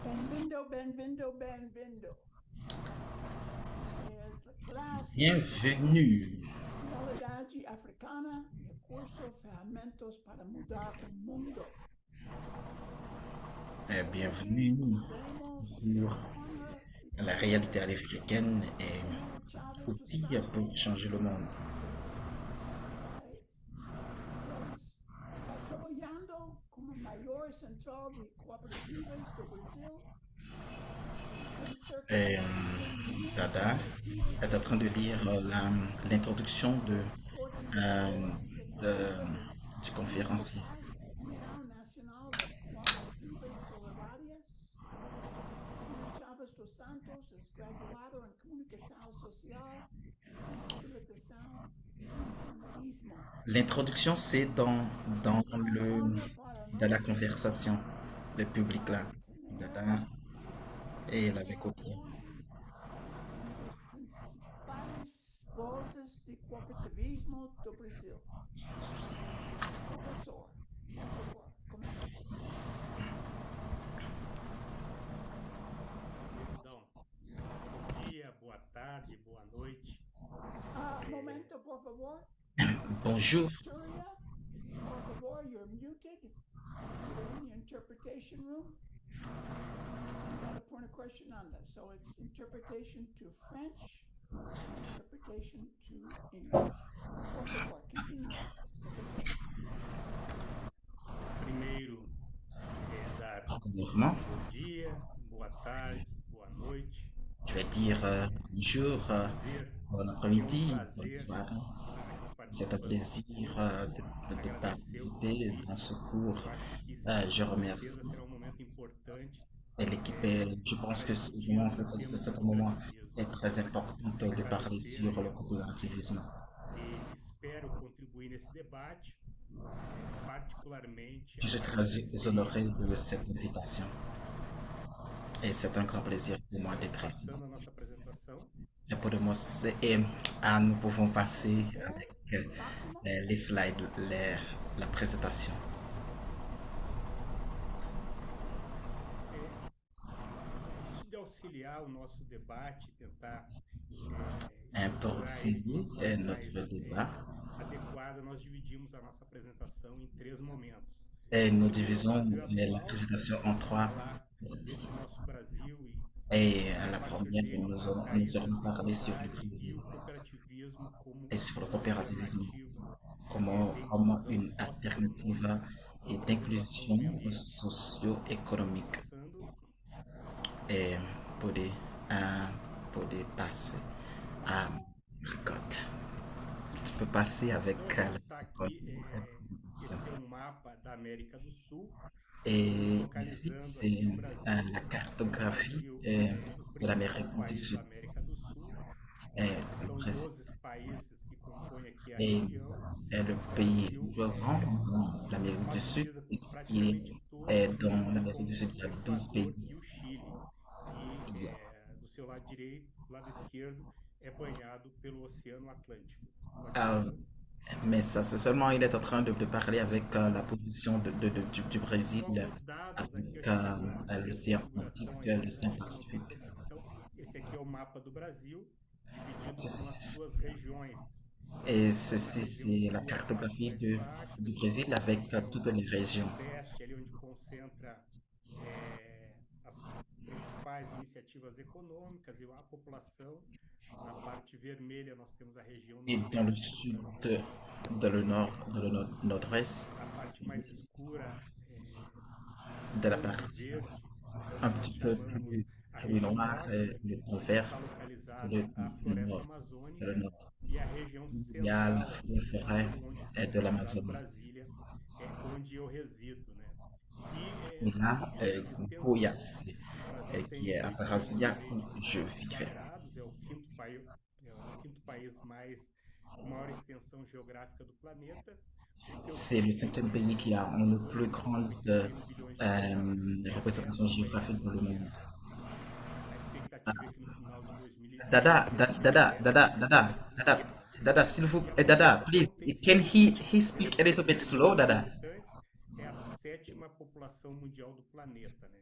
Benvindo, benvindo, benvindo. Você é classe Bienvenue. Realidade Africana e curso Ferramentas para Mudar o Mundo. Bienvenue Teremos pour la réalité africaine et Hugo Chávez dos outils pour changer le monde. Está trabalhando como maior central de cooperativas do Brasil. Et Dada est en train de lire l'introduction du conférencier. União Nacional de Cooperativas Solidárias. Hugo Chávez dos Santos é graduado em Comunicação Social e Facilitação do Jornalismo. L'introduction, c'est dans la conversation du public là. Dada, et elle avait copié. Uma das principais vozes de cooperativismo do Brasil. Professor, por favor, comece. Perdão. Bom dia, boa tarde, boa noite. Momento, por favor. Bonjour. Victoria, por favor, you're muted. You're in the interpretation room. You got to point a question on this. So it's interpretation to French, interpretation to English. Por favor, continue. Primeiro, dar Premièrement, bom dia, boa tarde, boa noite. je vais dire bonjour, bon après-midi, bonne soirée. C'est un plaisir de participer dans ce cours. Je remercie l'équipe. Je pense que c'est un moment très important de parler sur le coopérativisme. Je suis très honoré de cette invitation. Et c'est un grand plaisir pour moi d'être ici. Et pour moi, nous pouvons passer avec les slides, la présentation. Pour auxilier notre débat, et nous divisons la présentation en trois parties. Et à la première, nous allons parler sur le Brésil et sur le coopérativisme, comment une alternative et d'inclusion socio-économique. Et pour passer à Marcotte. Tu peux passer avec et ici, c'est la cartographie de l'Amérique du Sud. Et le pays le plus grand dans l'Amérique du Sud, et dans l'Amérique du Sud, il y a 12 pays. Mais ça, c'est seulement, il est en train de parler avec la position du Brésil avec l'océan Atlantique, l'océan Pacifique. Et ceci, c'est la cartographie du Brésil avec toutes les régions. Et dans le sud, dans le nord-ouest, de la partie un petit peu plus noire, le vert, le nord. Il y a la forêt de l'Amazonie. Et là, Goiás, qui est à Brasilia où je vivais. C'est le 5e pays qui a une plus grande représentation géographique dans le monde. Dada, s'il vous plaît, Dada, please, can he speak a little bit slow, Dada? sétima população mundial do planeta, né?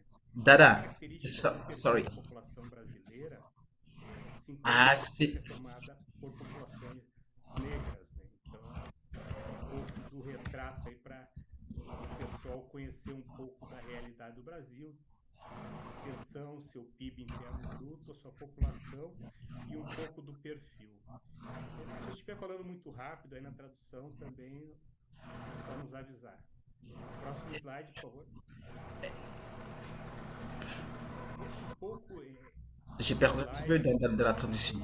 A Dada, característica do perfil sorry. da população brasileira, Ah, 50% é formada por populações negras, né? Então, um pouco do retrato aí para o pessoal conhecer um pouco da realidade do Brasil, extensão, seu PIB interno bruto, a sua população e um pouco do perfil. Se eu estiver falando muito rápido aí na tradução também, é só nos avisar. Próximo slide, por favor. Um pouco j'ai perdu un peu de la traduction.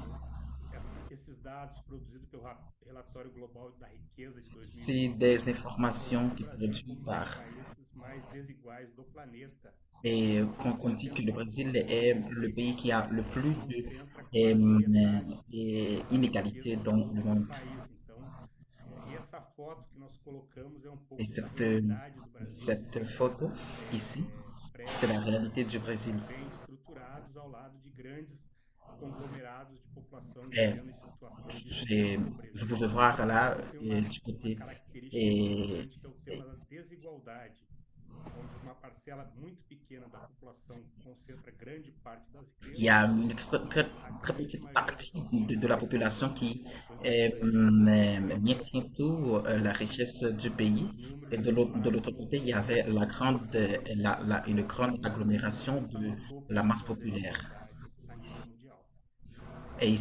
esses dados produzidos pelo relatório global da riqueza de C'est 2020 des informations colocam o qui Brasil produisent como um dos par. países mais desiguais do planeta. Et O quand on dit que le 59% Brésil est le pays qui a le plus de concentra quase metade da inégalités riqueza dans le do monde. país. Então, e essa foto que nós colocamos é um Et pouco da realidade do Brasil, cette photo ici, c'est la prédios réalité du Brésil. bem estruturados ao lado de grandes conglomerados de população Et vivendo em situação de extrema vous pobreza. pouvez voir là, Então, tem du uma côté, característica et, interessante que é o tema da desigualdade, onde uma parcela muito pequena da população concentra grande parte das il y a riquezas, une très a grande petite maioria da partie população de la vive em population qui situações extremamente maintient tout la e richesse du pays. os números Et eles de l'autre passam côté, il y avait la grande, une grande então o agglomération Brasil está de no topo la masse das populaire. desigualdades a nível mundial. Et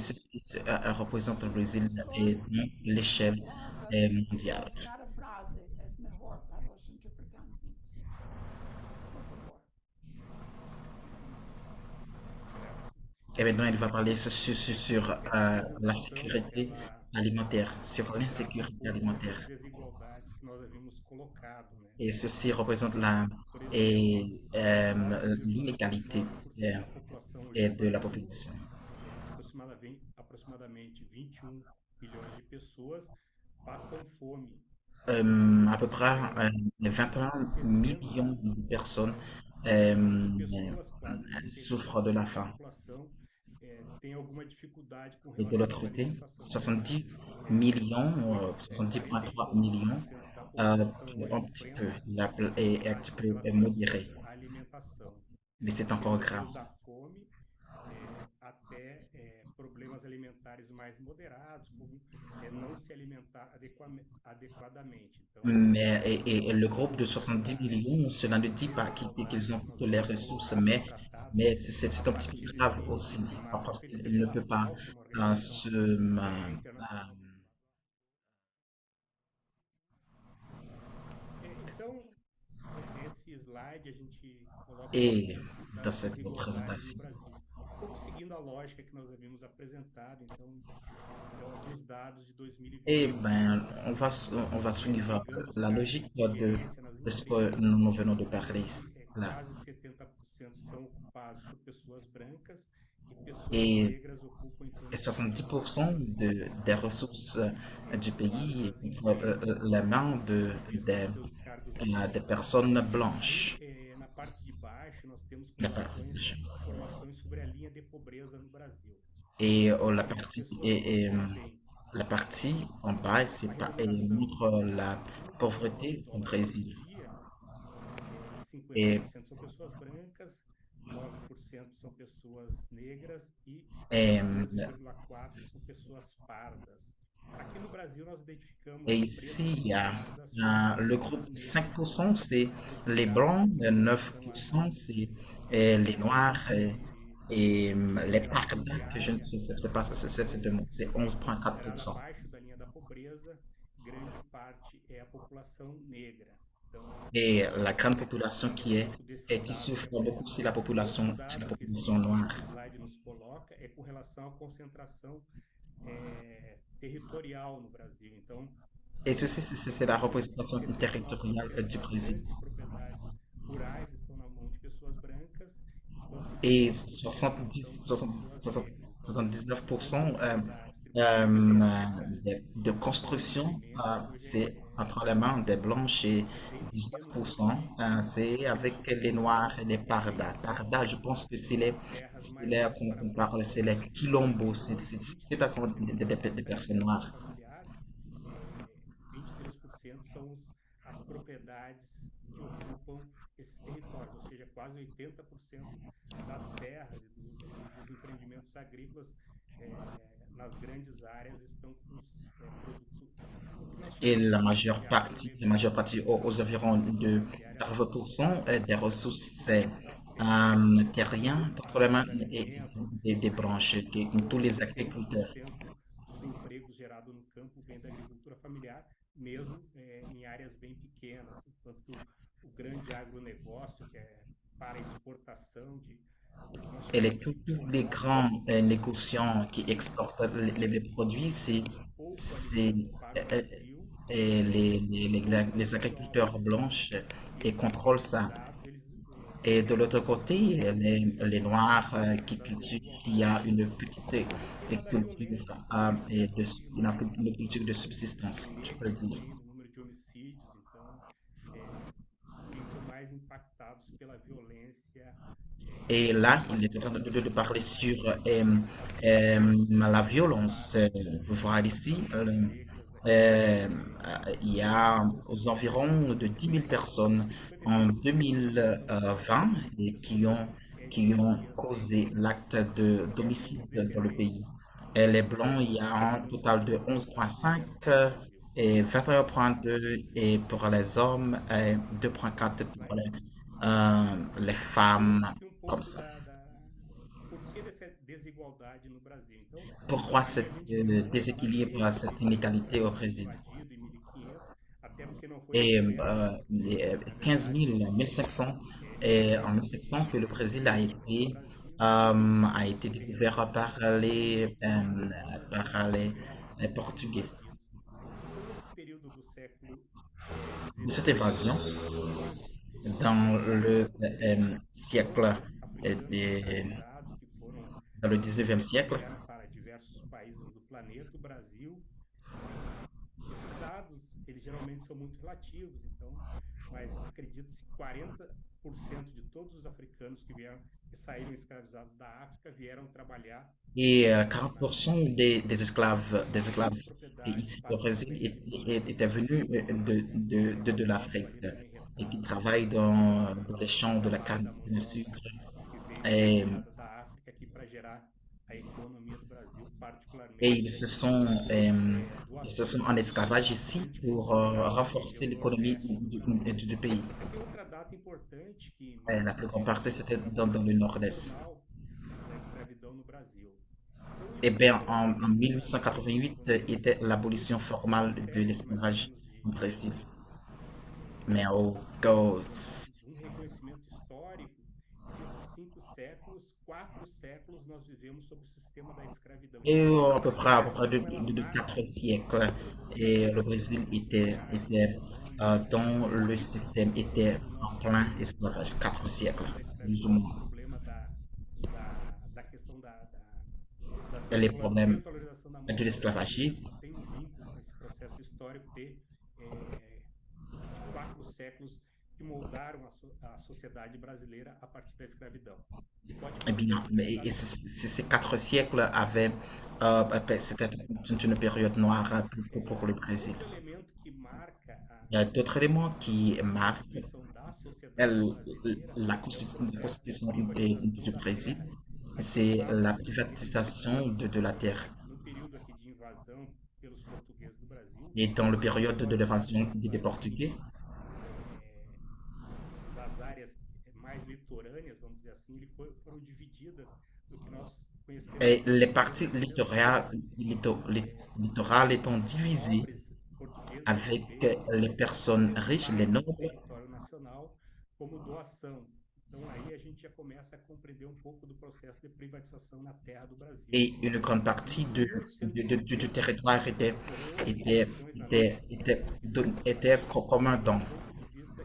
représente le Brésil et dans l'échelle mondiale. Voz, cada frase es mejor para los interpretantes. Por favor. Certo? Et maintenant, il va parler sur Essa é a la apresentação sécurité ela alimentaire, sur retrata um l'insécurité pouco dessas alimentaire. desigualdades que nós havíamos colocado, né? Et ceci représente la Por exemplo, l'inégalité 9,9% da população hoje et do de la Brasil, population. aproximadamente 21 milhões de pessoas, passam fome. À peu près 21 millions de personnes Pessoas, quase 37% souffrent de la da faim. população, tem alguma dificuldade com Et de relação l'autre à côté, alimentação. 70 millions, 70,3 millions, 40% da população hoje un petit peu, enfrenta est un petit dificuldades com peu relação modéré. à alimentação. Mais c'est Que encore vão grave. desde a fome até problemas alimentares mais moderados, como não se alimentar adequadamente. Então, Mais, et le groupe de 70 millions, cela ne dit pas qu'ils ont toutes les ressources, mais c'est un petit peu grave aussi, parce qu'il ne peut pas se... Então, nesse slide a gente coloca et um pouco dans da cette desigualdade no présentation. Brasil. Um pouco seguindo a lógica que nós havíamos apresentado, então, alguns dados de 2020. Eh ben, on va suivre la logique de ce que nous venons de parler là. Quase 70% são ocupados por pessoas brancas e pessoas Et, negras ocupam em torno et de 70% des ressources du pays entre les mains seus cargos des personnes blanches. na parte de baixo nós temos La partie informações sobre a linha de pobreza no Brasil. et Tem la partie en bas, c'est pas, elle montre la pauvreté au Brésil. 50% são pessoas brancas, 9% são pessoas negras e Et, 2,4% são pessoas pardas. Aqui no Brasil, nós identificamos et ici, il y a le groupe 5%, c'est les blancs, 9%, c'est les noirs et les pardas, que je ne sais pas, c'est 11,4%. Abaixo da linha da pobreza, grande parte é a população negra. Então, Et la grande population qui souffre beaucoup, c'est la population noire. esse slide nos coloca é com relação à concentração territorial no Brasil. Então, Et ceci, c'est la représentation territoriale du Brésil. grandes propriedades rurais estão na mão de pessoas brancas. Et 79% de construction, c'est entre les mains des blanches et 19%, c'est avec les noirs et les pardas. Pardas, je pense que qu'on parle, c'est les quilombos, c'est à des personnes noires. 23% são as propriedades que ocupam esses territórios, ou seja, quase 80% das terras e dos empreendimentos agrícolas nas grandes áreas estão com produtos, o que nós Et chamamos de la majeure agronegócio, partie aux environs de diariamente. 80% des ressources Das terras terriens, para particulièrement de alimento, des branches, tous les agriculteurs. 80% dos empregos gerados no campo vem da agricultura familiar, mesmo em áreas bem pequenas, enquanto o grande agronegócio, que é para exportação de o que nós Et chamamos de tous les commodities, grands négociants qui exportent les produits, pouco c'est alimento para o euh, Brasil, les agriculteurs blanches et contrôlent esses ça. dados eles Et de l'autre côté, les Noirs qui das cultivent, il y a desigualdades. une petite Por que da culture, violência une culture de subsistance, je peux le negros dire. aí no número de homicídios, então quem são mais impactados pela violência Et là, il est en train de parler sur la violence. Vous voyez ici, negras aqui no euh, Brasil, il y a aux environs de 10 000 personnes en 2020 et qui ont causé l'acte d'homicide dans le pays. Et les Blancs, il y a un total de 11,5 et 21,2 et pour les hommes et 2,4 pour les femmes, um comme pouco ça. por que dessa desigualdade no Brasil. Então, Pourquoi aí ce a gente volta lá déséquilibre, desde cette quando o inégalité Brasil au foi Brésil? invadido em 1500, até porque não foi Et descoberto, na 15 verdade, 000, 1500, et en indígenas 1500 que le Brésil no Brasil, a été se découvert refugiaram par les foram Portugais. invadidos. Então, nesse período do século De cette XVI invasion, e XVIII, dans le 40% siècle, africanos de- escravizados que foram dans le 19e siècle, vieram para diversos países do planeta, o Brasil. Esses dados, eles geralmente são muito relativos, então, mas acredita-se que 40% de todos os africanos que saíram escravizados da África vieram trabalhar et nas 40% des esclaves propriedades, ici au Brésil particularmente agrícolas, étaient venus de então a l'Afrique gente também et qui retrata travaillent dans les champs o de la trabalho canne da mão de de obra sucre. que veio Et, refugiada da África aqui para gerar a economia do Brasil, et particularmente ils se sont doações en esclavage ici bastante pour consideradas renforcer pelo l'économie Nordeste do du Brasil. pays. E outra data importante que Et la marca plus a grande partie, c'était abolição dans le nord-est. formal da escravidão no Brasil. Então, Eh isso bien, gerou en muita indignação 1888 quando était l'abolition muitos formale de séculos, mais ou l'esclavage menos, au Brésil. de Mais um reconhecimento histórico desses 5 séculos, 4 séculos nós vivemos sob o sistema da escravidão. et Então, à a peu près escravidão ela de marca 4 siècles, o et le processo Brésil colonial, econômico, dans le système était do en nosso plein país. esclavage, A 4 siècles, questão da plus ou escravidão, o moins. problema da questão da Les problèmes desvalorização da mão de de obra l'esclavagisme. agrícola tem um vínculo com esse processo histórico de 4 séculos que moldaram a sociedade brasileira a partir da escravidão. Pode Eh bien, passar, mais deputado. ces 4 siècles avaient, c'était une période noire pour le Brésil. Outro elemento que marca Il y a d'autres éléments qui a marquent constituição da sociedade elle- brasileira la é o processo de constitution privatização du da Brésil, terra aqui c'est lá no la período português. privatisation de la terre. No período aqui de invasão pelos portugueses do Brasil, Et dans la o période de maior l'évasion número des Portugais, das áreas mais litorâneas, vamos dizer assim, foram divididas do que nós conhecemos et como les região parties central. littorales étant divisées Nobres portugueses avec receberam les personnes riches, les parte do nobles, território nacional como doação. Então aí a gente já começa a compreender um pouco do processo de privatização na terra do Brasil. et une grande partie Em 1850, du territoire ocorreram était, eleições na Nova était comme un don. do ponto de vista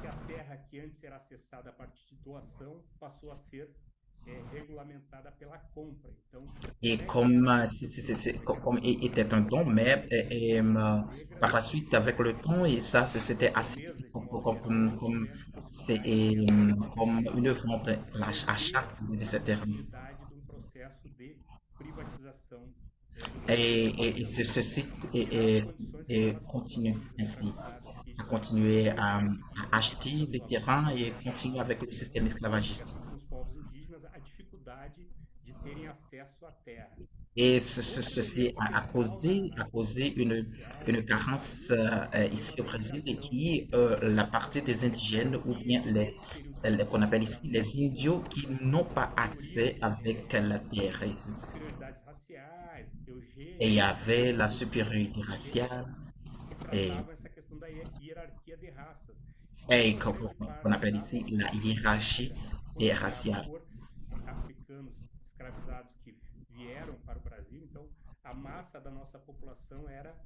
que a terra que antes era acessada a partir de doação passou a ser regulamentada pela compra. Então, Et né, comme, era comme était un don, mais par la suite, avec le temps, et ça, c'était assez inglesa, de comme, modo comme, geral, comme, comme- tiveram que c'est, ocupar esse terreno comme une vente, manter achat de a ce terrain. continuidade de um processo de privatização do Et, Brasil. ceci E as condições que et elas continue foram ainsi. estabelecidas à continuer à acheter les terrains et continuer avec le système esclavagiste. nos povos indígenas a dificuldade de terem acesso à terra. Et Outro ceci elemento central a na causé Revolução Industrial une carence foi ici uma au Brésil et migração qui, la partie des indigènes ou bien nesse período da qu'on appelle ici les escravização, indios qui n'ont pas accès senhorios avec la terre ici. superioridades raciais, Et il y eugênicas, avait la supériorité eugenistas, raciale que et, tratavam essa questão da hierarquia de raças. E et uma grande qu'on parte appelle da ici la população hiérarchie negra, et formada raciale. por africanos escravizados que vieram para o Brasil, então a massa da nossa população era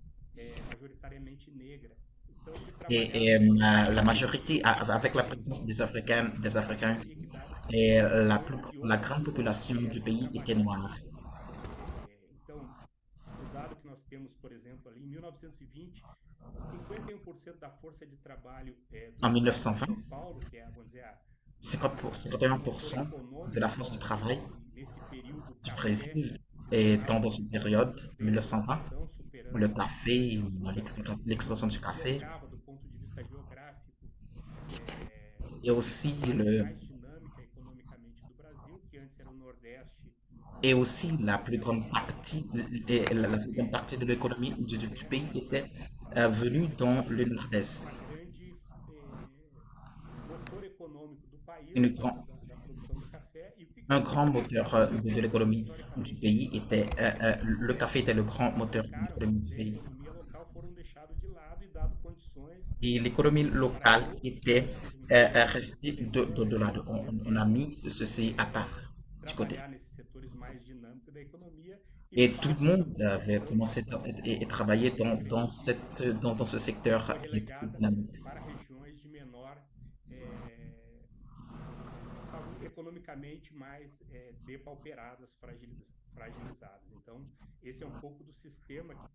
majoritariamente negra. Então se trabalhava La majorité, avec la présence des Africains, e equidade et de la outras grande population minorias du que pays était trabalhavam. noire. Então, o dado que nós temos, por exemplo, ali em 1920, 51% da força de trabalho do En estado de 1920, São Paulo, que é, vamos dizer, o motor 51% de econômico la do force de travail Brasil, e nesse período o du café Brésil tomava étant dans une période, bem 1920, expressão, où superando le o café, açúcar, l'exploitation du café, colocava do ponto de vista geográfico et aussi a parte mais dinâmica economicamente do Brasil, que antes era o Nordeste et aussi la plus grande partie, la plus grande partie de l'économie du pays était venue dans le Nord-Est. uma grande motor econômico do país Une por causa grand- da produção do café e o que un grand aconteceu? moteur de As áreas l'économie du historicamente pays était, le café était le grand moteur de ficaram, l'économie vamos du dizer, a pays. economia local foram deixados de lado e dado condições Et l'économie para locale outros était povos, inclusive restée de setores là. On a mis ceci à part, du côté. trabalhar nesses setores mais dinâmicos da economia e Et tout le parte da monde avait população commencé et travaillé dans ce secteur foi relegada dynamique. para regiões de menor economicamente mais depauperadas, fragilizadas. Então, esse é um pouco do sistema que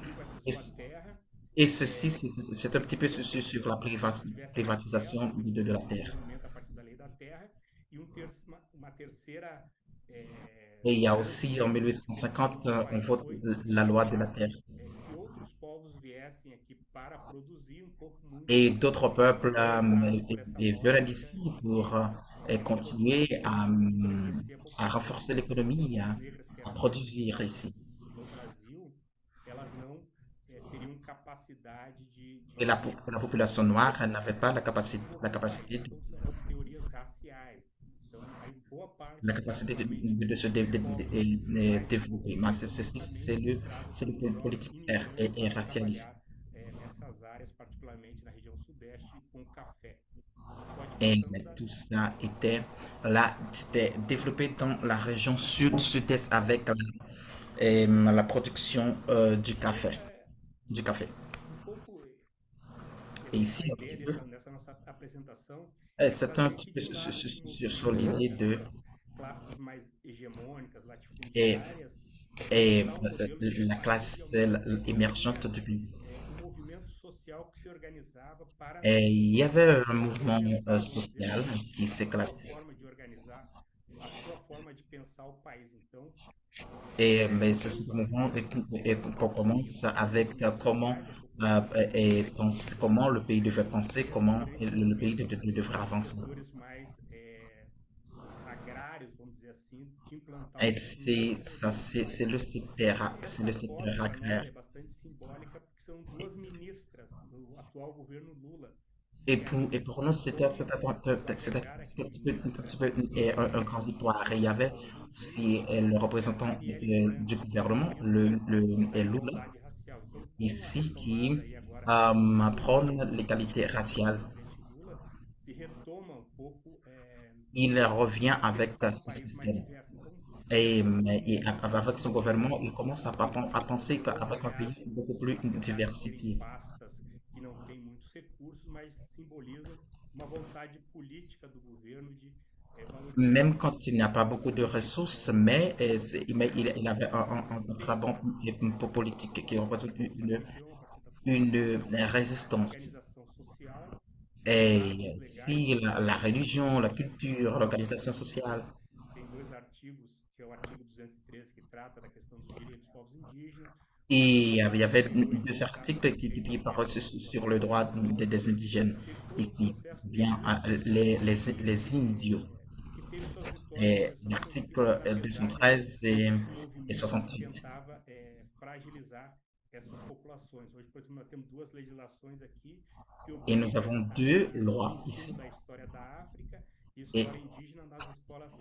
privatizou a terra. Et ceci, c'est un petit peu sur la privatisation de la terre. Desenvolvimento a partir da lei da terra e uma terceira Et il y a aussi, en 1850, on vote la loi de la terre. que outros povos viessem aqui para produzir um pouco muito Et d'autres peuples por essa viennent lógica ici pour continuer à renforcer l'économie, negras que à eram produire ici. no Brasil, elas não teriam capacidade Et la population noire n'avait pas la capacité Então, são teorias raciais. Então, aí boa parte de se développer. Mais ceci, c'est le politique et racialiste. nessas áreas, particularmente na região sudeste, com café. Et tout ça était là, c'était développé dans la région sud-est avec la production du café. Du café. pouco Et ici, a un petit ideia peu, nessa nossa apresentação c'est un petit peu sur l'idée de classes mais hegemônicas, et, latifundiárias, et la classe émergente du pays. movimento social que se organizava para Et il y avait un mouvement social qui s'éclate. forma de organizar a sua forma de pensar o país. Então, Mais ce mouvement qu'on commence avec comment le pays devait penser, comment le pays devrait avancer. setores mais agrários, vamos dizer assim, de implantar Et c'est le secteur agraire. é bastante simbólica porque são duas ministras do atual governo Lula. Et pour nous, c'était un petit peu un grand victoire. Et il y avait aussi le représentant du gouvernement, le Lula, Igualdade racial. Então, ici, qui tomada e agora prône l'égalité raciale. presidente Lula se retoma um pouco Il revient avec ce système. Et avec son gouvernement, il commence à penser qu'avec un pays beaucoup plus diversifié, pastas que não têm muitos recursos, mas simbolizam uma vontade política do governo de même quand il n'y a pas beaucoup de ressources, mais il avait un très bon politique qui représente une résistance. organização social. Et si la religion, la culture, l'organisation sociale, Tem dois artigos, que é o artigo 213, que trata da questão dos direitos dos povos indígenas, Et il y avait des articles qui parlaient sur le droit des indigènes chegou esse ici, processo bien les indios. que teve suas vitórias, Et mas só que você vê que, l'article na verdade, 213 esse et movimento ele 68. tentava fragilizar essas populações. Hoje, por exemplo, nós temos duas legislações aqui que Et nous obrigam avons deux o lois ensino ici. da história da África e Et história indígena nas escolas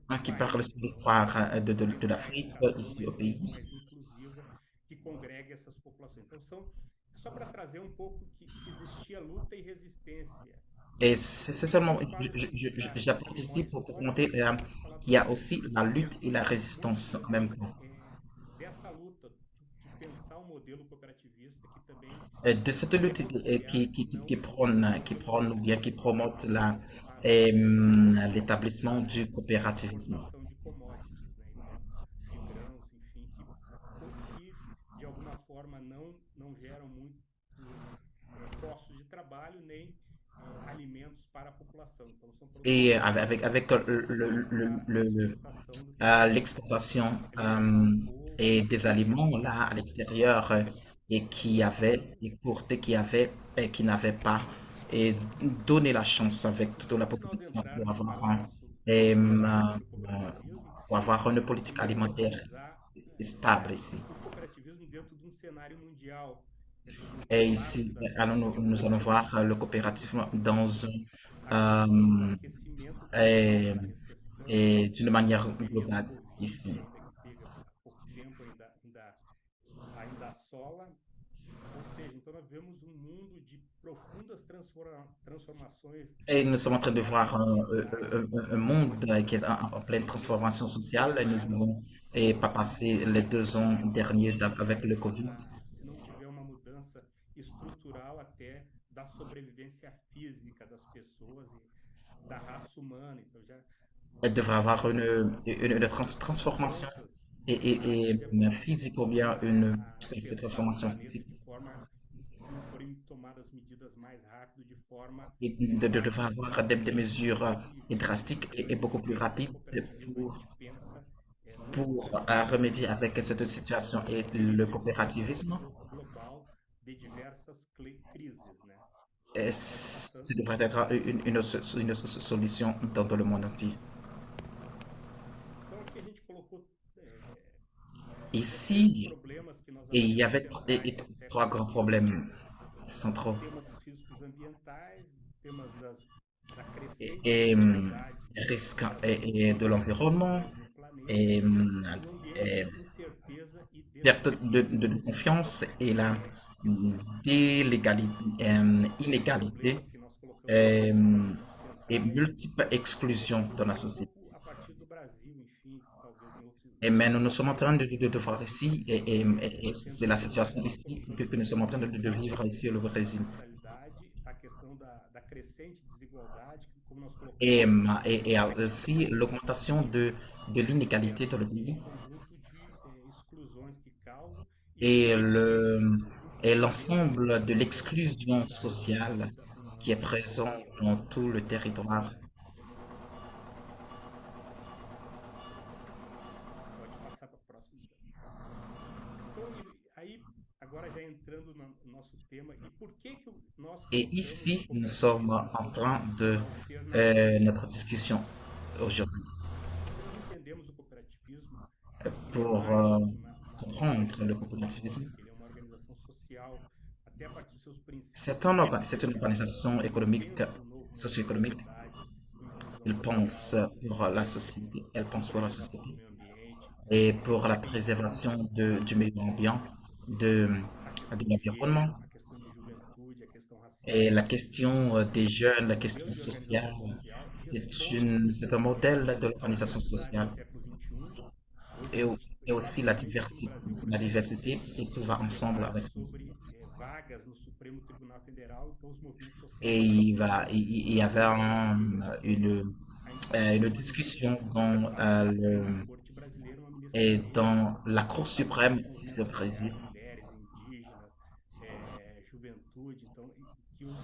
do un qui parle país. sur Então, l'histoire de tentar uma l'Afrique educação ici au pays. mais inclusiva que congregue essas populações. Então, só para trazer um pouco que existia luta e resistência. Et c'est seulement, O fato de j'apporte dessa ici memória pour histórica, montrer a gente tem que falar qu'il y a também aussi la lutte et la muitas résistance en même vezes temps. dessa luta de pensar um modelo cooperativista que também De cette é lutte muito olhar qui não prône ou bien qui promote para a l'établissement du coopérativisme. exportação de commodities, né? Então, de grãos, enfim, que de alguma forma não geram muitos postos de trabalho nem alimentos para a população. Então, são produtos Et avec para a sustentação do território. l'exportation A alimentação do et povo, des aliments là à l'extérieur et qui avait, et pour ceux qui avaient et qui n'avaient pas, et donner la chance avec toute la antes de nós population entrarmos no et, nosso euh, debate sobre o cooperativismo, pour avoir une eu politique queria alimentaire localizar stable ici. o cooperativismo dentro de um cenário mundial, dentro de um Et contexto ici, da alors Segunda Guerra nous allons Mundial, voir le coopérativisme dans a questão do euh, aquecimento global, et, da recessão, et d'une manière a pandemia do globale Covid, ici. ainda que teve há pouco tempo, ainda assola. Ou seja, então nós vemos um mundo de profundas transformações Et nous sommes en train de voir sociais e ambientais, un monde qui est en pleine transformation sociale. Et nous avons pas passé les 2 ans derniers avec le Covid. se não tiver uma mudança estrutural até da sobrevivência física das pessoas e da raça humana. Então já Elle devrait avoir une transformation mudanças et physique ou bien une afetar o transformation planeta physique. de forma, se não forem tomadas medidas mais rápido, de forma Et devrait avoir des mesures drastiques et beaucoup plus esse rapides cooperativismo a pour, gente pensa no pour cooperativismo remédier avec cette situation et le coopérativisme. global de diversas crises, né? Et Nós ce passamos devrait être une solution dans le monde entier. Então aqui a gente colocou Ici, problemas que nós il y achamos avait centrais no trois século grands XXI. problèmes centraux. O tema dos riscos ambientais, temas da crescente Et, desigualdade risque das de l'environnement populações no planeta et, e um ambiente et de incerteza e perte desproteção. de confiance et la inégalité Problemas que nós colocamos et, aqui como et centrais. multiples exclusions Vou dans la falar um société. pouco a partir do Brasil, enfim, talvez em outros Et maintenant, nous sommes en train países. de voir ici, et c'est la situation ici que nous sommes en train de vivre ici au Brésil. A questão da crescente desigualdade, como nós colocamos Et, aqui, et aussi l'augmentation de l'inégalité dans le pays conjunto de exclusões que causam et et incerteza l'ensemble de l'exclusion da sociale vida qui est humana no présent planeta. dans tout le territoire. Pode passar para o próximo. Então, aí, agora já entrando no nosso tema, e por que nós Et colocamos ici, o nous sommes en plein de alternativa? notre discussion aujourd'hui Porque nós entendemos o cooperativismo, ele é pour mais comprendre le organização coopérativisme. econômica, ele é uma organização social, até a partir dos seus princípios. C'est une organisation économique, Pensa o novo socio-économique. sociedade, o inclusão Il pense social, pour la société, elle pense pour la preservação do société meio ambiente, et pour la atenção préservation du milieu ambiant, de, à de questão de l'environnement. gênero, a questão de juventude, a questão Et racial. la question des jeunes, la Um question modelo de sociale, organização social c'est un modèle de a l'organisation diversidade sociale do século XXI. Hoje et, a gente et aussi la rapidamente aqui no Brasil, a la gente diversité, et tout va ensemble debate avec. sobre vagas no Supremo Tribunal Federal, então os movimentos Et sociais il y avait une discussion dans, na corte brasileira, uma ministra et Tereza, dans la Cour sobre suprême os ici au movimentos Brésil. sociais, mulheres, indígenas, juventude, então, que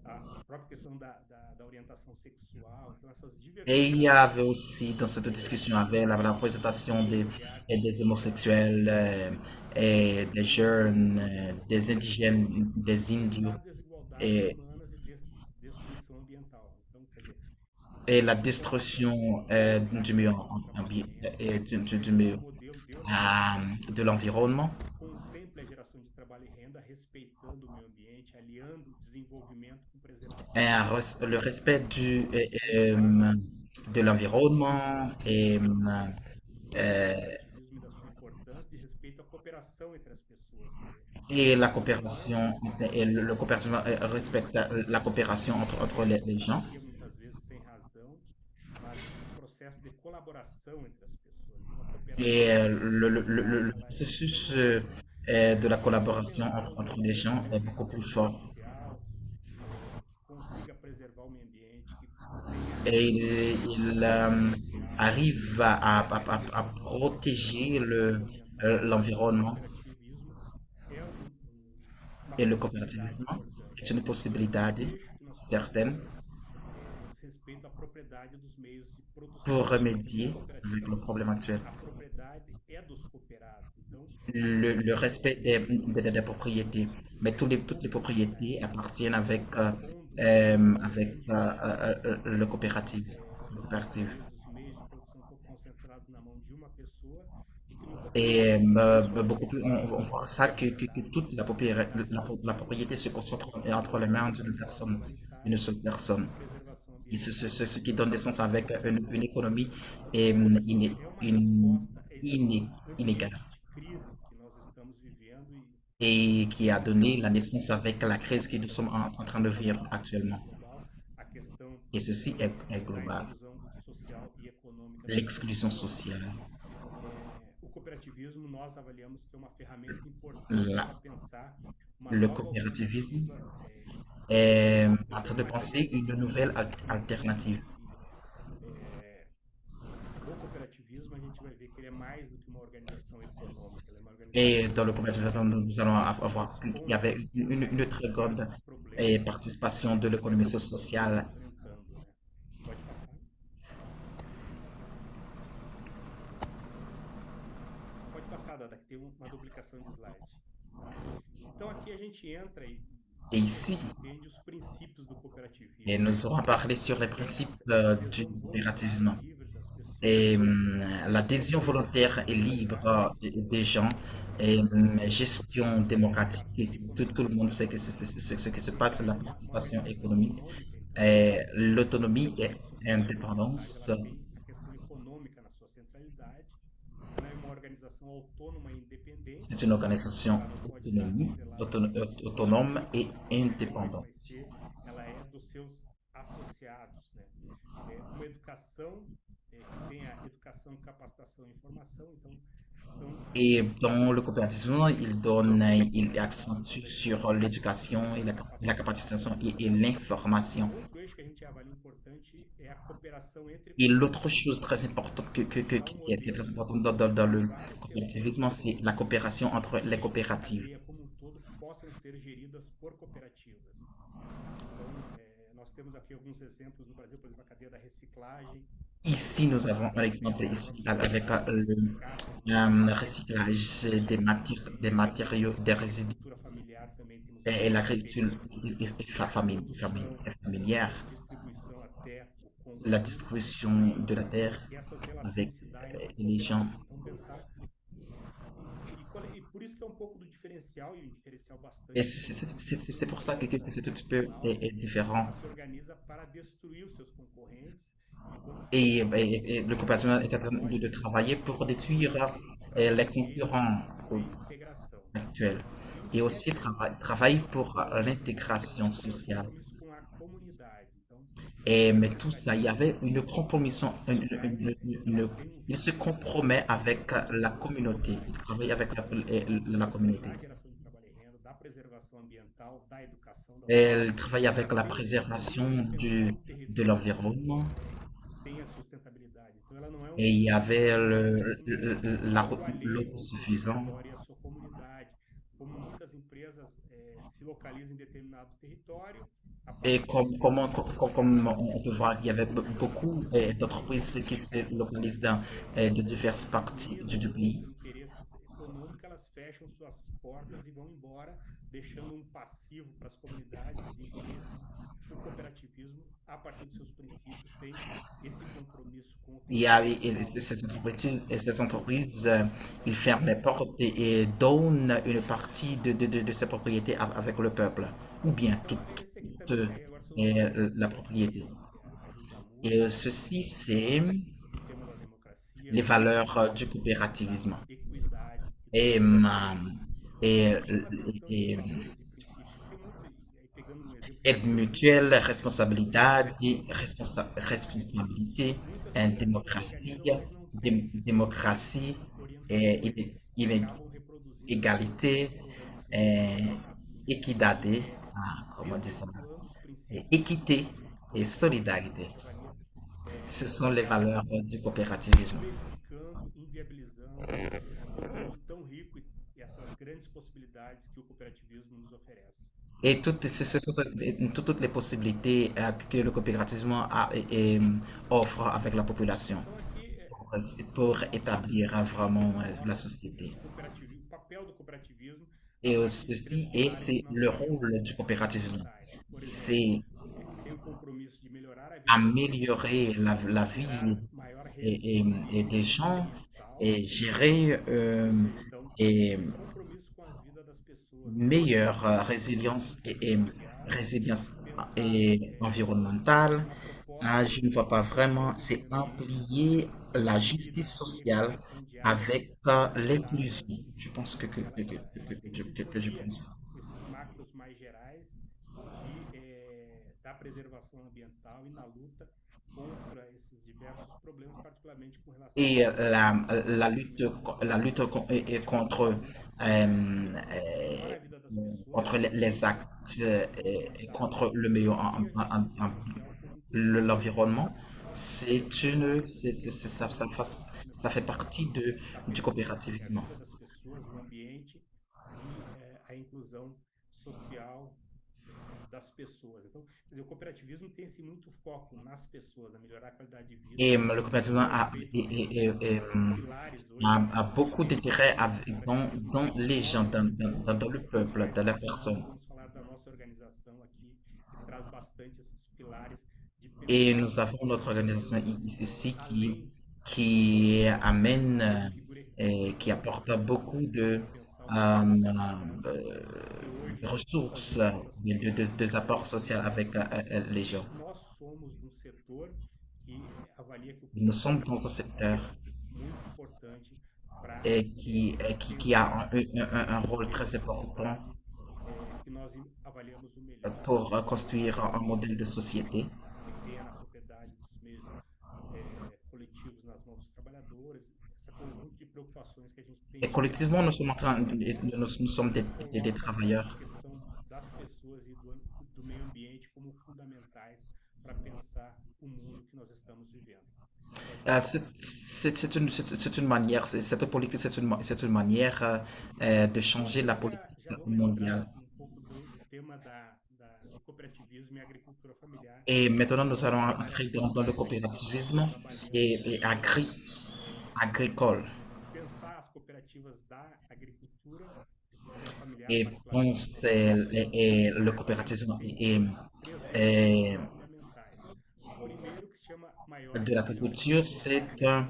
a própria questão da orientação sexual, então essas Et il y avait diversidades aussi dans cette discussion de avec la représentation auxiliares des homosexuels, et des jeunes, des indigènes, des indios, das desigualdades et, humanas e destruição ambiental. Então, quer dizer, et la o destruction du cooperativismo milieu, traz um trabalho de renda, et ele du é um milieu, modelo de organização de l'environnement. que contempla a geração de trabalho e renda, respeitando o meio ambiente, aliando desenvolvimento com preservação Et ambiental. le respect Então, de l'environnement et, falando do cooperativismo e da sua importância, de respeito à cooperação entre as pessoas. Quer dizer, et la nós, coopération, et le coopération respecte la coopération entre les gens. diria muitas vezes sem razão, mas um processo de colaboração entre as pessoas, uma cooperação Et le ela é processus fundamental. de la Então, uma collaboration pensão entre les gens est beaucoup plus desenvolvimento fort. social, que consiga preservar o meio ambiente, que tenha Et il desenvolvimento social, arrive à protéger desenvolvimento ambiental. Então, o l'environnement. cooperativismo é uma Et le possibilidade coopérativisme est importante. une E um possibilité eixo que nós certaine colocamos diz respeito à propriedade dos meios de pour produção. No remédier avec le cooperativismo, problème actuel. a propriedade é dos cooperados. Então, Le respect des propriétés. Mais toutes les propriétés appartiennent avec grande maioria, le coopérative. muitas vezes os meios de produção estão concentrados na mão de uma pessoa e que no Et cooperativismo beaucoup plus, on voit ça que toute la propriété se concentre entre les mains d'une personne, une seule personne. de preservação Et c'est ambiental. ce qui donne naissance avec une économie et O cooperativismo é uma resposta a esse inégale, ambiente de crise que nós estamos vivendo et qui a e donné la naissance avec la crise que nous sommes en train de vivre actuellement. global, a questão Et ceci est da global. exclusão social e econômica das L'exclusion pessoas. sociale. O cooperativismo nós avaliamos que é uma ferramenta importante La- para pensar uma le nova coopérativisme alternativa est en train de mais penser une nouvelle alternative. O cooperativismo a gente vai ver que ele é mais do que uma organização econômica, ele é uma Et organização dans le coopérativisme, nous allons avoir qu'il y avait une très grande participation de l'économie sociale. enfrentando, né? Pode passar? Pode passar, Dada, que tem uma duplicação de slide. Então aqui a gente entra e Et ici, entende os princípios do cooperativismo. et nous aurons parlé sur les principes du coopérativisme. Livre das pessoas, Et l'adhésion volontaire et libre des gens, et gestion démocratique, et tout le monde sait que c'est ce qui se passe, la participation économique, et l'autonomie et indépendance. a questão econômica na sua centralidade, ela é uma organização autônoma e independente. C'est une organisation autonome et indépendante. Ela é dos seus associados, né? Uma educação que tenha educação, capacitação e informação, então são Et dans le coopérativisme, il accentue sur l'éducation et la capacitation et l'information. outro eixo que a gente avalia importante é a cooperação entre Et l'autre chose très importante qui est très importante dans le coopérativisme, c'est la coopération entre les coopératives. cadeia como um todo possam ser geridas por cooperativas. Então, nós temos aqui alguns exemplos no Brasil, por exemplo, a cadeia da reciclagem. Ici, nous avons un exemple ici avec le recyclage des matériaux, des résidus Agricultura familiar também temos et l'agriculture familière, distribuição até o consumo. la distribution de la terre E essas relações avec se dão em les gens. Então, pensar. E por isso que é um pouco do diferencial, e um diferencial bastante. Et c'est pour ça que c'est un petit peu différent. Se organiza para destruir os seus concorrentes. Et le coopérativisme est en train de travailler pour détruire les concurrents Integração. actuels. Et aussi travaille pour l'intégration sociale. Isso com a comunidade. Então, Et, mais tout ça, il y avait une compromission, il se compromet avec la communauté, il travaille avec la communauté. da geração de trabalho e renda, da preservação ambiental, da educação, da Elle travaille avec la préservation de l'environnement. tem a sustentabilidade. Então, ela não é Et il y avait l'autosuffisance. a sua comunidade, como muitas empresas se localiza em determinado território, a Et partir desse comme on peut voir, il y avait beaucoup d'entreprises qui se localisent dans de diverses parties du visam pays. interesses econômicos, elas fecham suas portas e vão embora, deixando um passivo para as comunidades e empresas. O cooperativismo, a partir dos seus princípios, tem esse compromisso com o Il y a território local. ces entreprises, ils ferment les portes et donnent une partie de ses propriétés avec le peuple, ou bien Então, toute, esse aqui toute, também, aí agora são os valores la do propriété. cooperativismo, que a gente usa muito, Et ceci, c'est o tema da democracia, les valeurs du da coopérativisme. equidade e da Et, solidariedade. et, Me chama a atenção esses et valores e princípios, porque muito, e aí pegando um exemplo aide muito mutuelle, concreto, responsabilité, muitas cooperativas démocratie, organizam, mas não seguem démocratie, orientações e et acabam reproduzindo égalité, explorando seus eh, équidade, e comment on dit ça, desvirtuando os princípios équité et da solidarité. soberania, Ce sont les acaba valeurs du coopérativisme. prejudicando, inviabilizando esse conteúdo tão rico e essas grandes possibilidades que o cooperativismo nos oferece. Et ce sont toutes les possibilités que le coopérativisme offre avec la population Então aqui pour établir vraiment la société. o papel do cooperativismo a Et partir de três ceci, et pilares que c'est nós le chamamos rôle du coopérativisme. fundamentais. Por exemplo, C'est tem o compromisso de melhorar a vida das améliorer la gerar vie maior et des rendimento gens ambiental, et gérer então et compromisso com as vidas das pessoas, meilleure résilience et résilience pensar et environnementale. uma proposta Je ne vois pas vraiment, de c'est desenvolvimento amplier la justice objetiva e sociale equiparação de áreas avec trabalhadas. l'inclusion. Je pense Ela tem que que je unir pense. esses macros mais gerais da preservação ambiental e na luta contra esses diversos problemas, particularmente com relação Et la lutte contre, melhorar a vida das pessoas, contre les actes, contre le meilleur, social como um todo. l'environnement, ça fait Começando partie a du pensar que a coopérativisme. vida das pessoas, o ambiente e a inclusão social das pessoas. Então, quer dizer, o cooperativismo tem esse muito foco nas pessoas, a melhorar a qualidade de vida, Et le coopérativisme pilares hoje a beaucoup d'intérêt dans les gens, nós, dans le peuple, dans la personne. vamos falar da nossa organização aqui, que traz bastante esses pilares de Et pensar nous avons notre organisation ici além qui amène, da figura qui apporte beaucoup de pensar o que hoje ressources, des apports sociaux avec les gens. nós somos num setor que avalia que o Nous sommes dans un cooperativismo secteur muito importante para qui a un rôle très important que nós avaliamos o melhor pour construire un modèle de société. que tenha na propriedade dos meios coletivos nas mãos dos trabalhadores, esse conjunto de preocupações que a gente tem Et collectivement, nous sommes nous sommes des coloca travailleurs. a questão das pessoas e do meio ambiente como fundamentais para pensar o mundo que nós estamos vivendo. C'est une manière, cette politique, c'est une manière de changer la politique Já vamos mondiale. entrar um pouco do tema do cooperativismo e agricultura familiar. Et maintenant, nous allons entrer dans le coopérativisme et agricole. Pensar as cooperativas da agricultura familiar, Et particularmente, le coopérativisme et fundamentais. O primeiro que se chama maior de l'agriculture, c'est un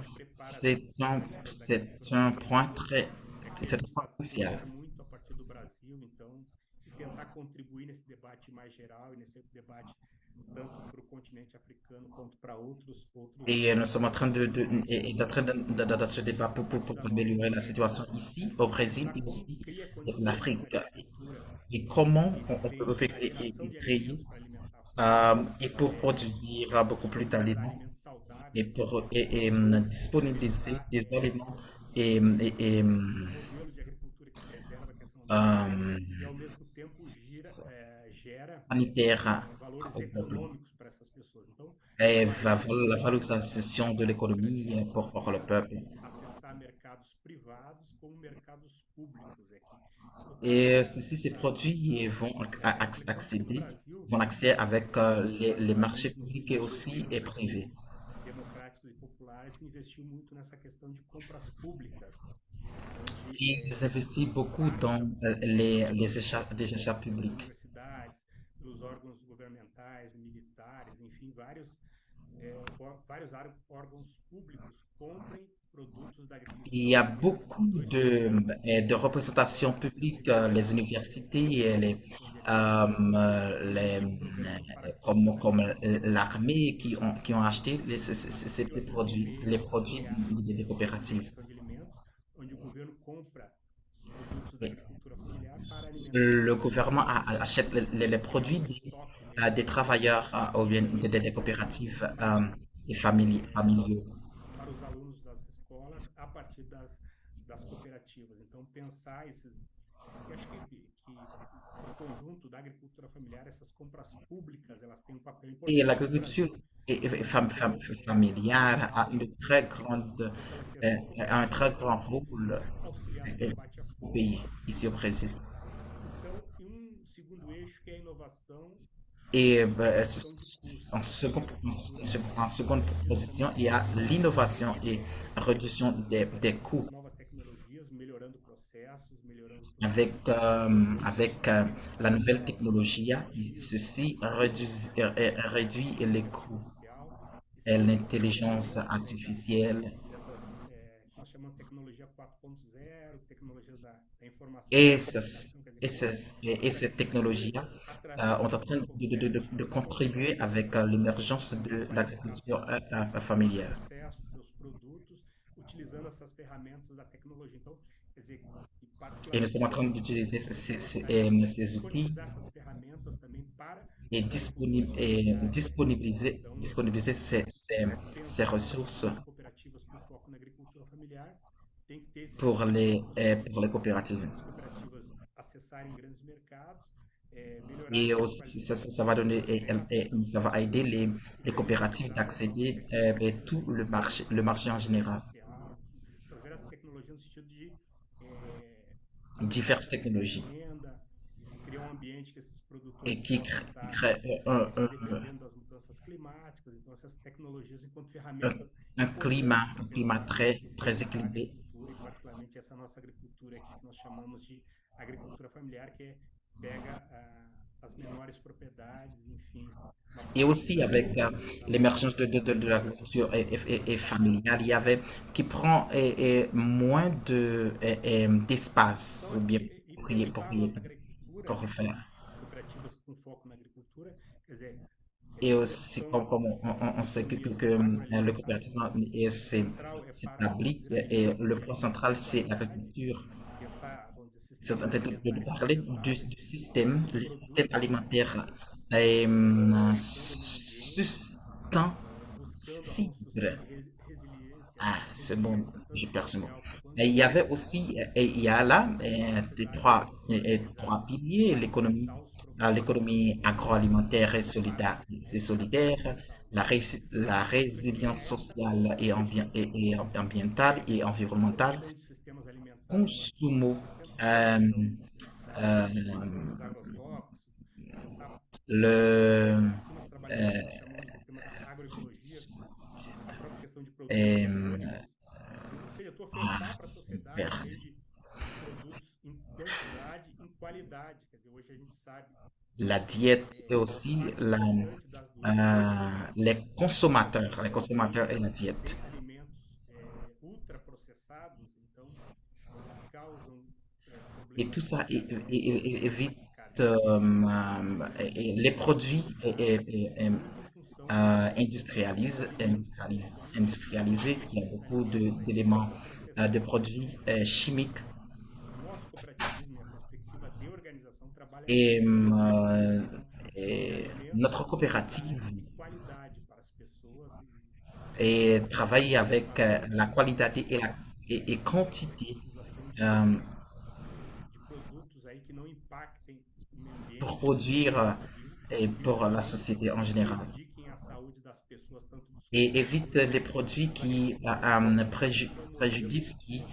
point c'est un point crucial. muito a partir do Brasil, então, e tentar contribuir nesse debate mais geral e nesse debate tanto para o continente africano quanto para outros Et nous sommes en train de ce débat pour améliorer la situation ici, au Brésil et aussi cria en condições Afrique. para a agricultura Et comment on tem peut geração de créer alimentos para alimentar et pour produire beaucoup plus d'aliments alimentos saudáveis, et pour disponibiliser des aliments et, modelo de agricultura que preserva a questão ambiental e ao mesmo tempo gera sanitaires valores au peuple. econômicos para essas pessoas. Então, Et la valorisation de l'économie pour le peuple. acessar mercados privados como mercados públicos aqui. Et ces produits principalmente no Brasil, vont accéder avec les os marchés governos publics et aussi et privés. democráticos e populares investiu muito nessa questão de compras públicas, onde Ils investissent beaucoup parte dans das des achats pelas publics. universidades, pelos órgãos governamentais, militares, enfim, vários órgãos públicos comprem produtos da Il y a agricultura familiar. beaucoup Então, isso ajuda de représentations essa publiques, les segregação, universités essa et questão de eleição, les, existem programas para comme cotas l'armée qui ont acheté e o ces produits, les SBPE, produits des de coopératives. Distribuição de Alimentos, onde o governo compra produtos da Et agricultura familiar para alimentar le as gouvernement pessoas achète les e produits criar um estoque des mesmo travailleurs ou bien des coopératives et familiaux. para os alunos das escolas a partir das cooperativas. Então, pensar esses. Eu acho que no conjunto da agricultura familiar, essas compras públicas, elas têm um papel Et importante no l'agriculture Brasil, não familiale a une très grande, porque ela se articula un com très grand rôle auxiliar no euh, combate à au fome. pays, ici au Brésil. Então, e segundo eixo que é a inovação Et e redução de custos, onde a agricultura en seconde utiliza position, também il y a l'innovation et réduction des essas coûts novas tecnologias, melhorando processos, melhorando avec, produtos, avec la nouvelle technologie. Ceci réduit les coûts artificial e et sempre l'intelligence dentro artificielle. que nós chamamos de tecnologia 4.0, tecnologia da informação, Et, da comunicação, quer dizer, et ces technologies através sont en train das de cooperativas contribuer conseguem avec l'émergence de qualificar l'agriculture seus familiale. processos, seus produtos, utilizando essas ferramentas da tecnologia. Então, quer dizer, e Et nous particularmente sommes en no train Brasil, d'utiliser a gente ces outils disponibilizar essas ferramentas também para et as agriculturas familiares. Então, disponibiliser ces ressources as cooperativas com foco na agricultura familiar têm que ter esses pour les coopératives. as cooperativas acessarem grandes mercados, Et melhorarem a aussi, qualidade ça va donner, dos processos, ça va aider les coopératives utilizar as novas d'accéder à tout tecnologias, le marché en inteligência général. artificial, trazer essa tecnologia no sentido de Diverses geração technologies de renda, de criar um ambiente que esses et produtores qui possam estar créent dependendo das mudanças climáticas. Então, essas tecnologias, enquanto ferramentas importantes para un climat pensar très a équilibré. agricultura, e particularmente essa nossa agricultura aqui que nós chamamos de agricultura familiar, que pega as menores propriedades, enfim. Et aussi avec l'émergence de l'agriculture familiale, il y avait qui prend moins d'espace ou bien Pensar a nossa agricultura, pour le faire. cooperativas com foco na agricultura, quer dizer, Et aussi, produção comme on sait que le coopérative s'établit et le point central, c'est l'agriculture. pensar, vamos dizer, C'est en sistemas train de alimentares parler sustentáveis, le os système produtos alimentaire aproveitando o meio ambiente, buscando a construção sustensible. de resiliência, Ah, c'est bon, resiliência je tanto perds ce mot. social quanto Et il y avait aussi, et il y a là uma trois sociedade piliers, enfrentar os problemas l'économie agroalimentaire et climáticos, solidaire, ambiental. la résilience sociale et ambientale et environnementale, Produção de sistemas alimentares mais consumo, sustentáveis, euh, então, euh, redução dos agrotóxicos, pensar le, aqui nós trabalhamos no que chamamos do tema da agroecologia, a própria questão de produtos euh, orgânicos, ou seja, tu ofertar para a sociedade desde produtos em quantidade, em qualidade. Quer dizer, hoje a gente sabe la diète et aussi importante das duas les consommateurs et la diète. tem alimentos ultraprocessados, então, que causam Et tout problemas ça évite cardiovasculares, les produits tudo em função da industrialisés qui a beaucoup d'éléments, de produits chimiques. o nosso cooperativismo, na perspectiva de organização, trabalha Et, com notre alimentos coopérative de qualidade para as pessoas travaille avec la qualité et quantité utilização de produtos aí que não impactem o meio pour ambiente, produire et e pour la société en général. prejudiquem a saúde das pessoas, tanto dos Et évite les produits qui préjudicent, qui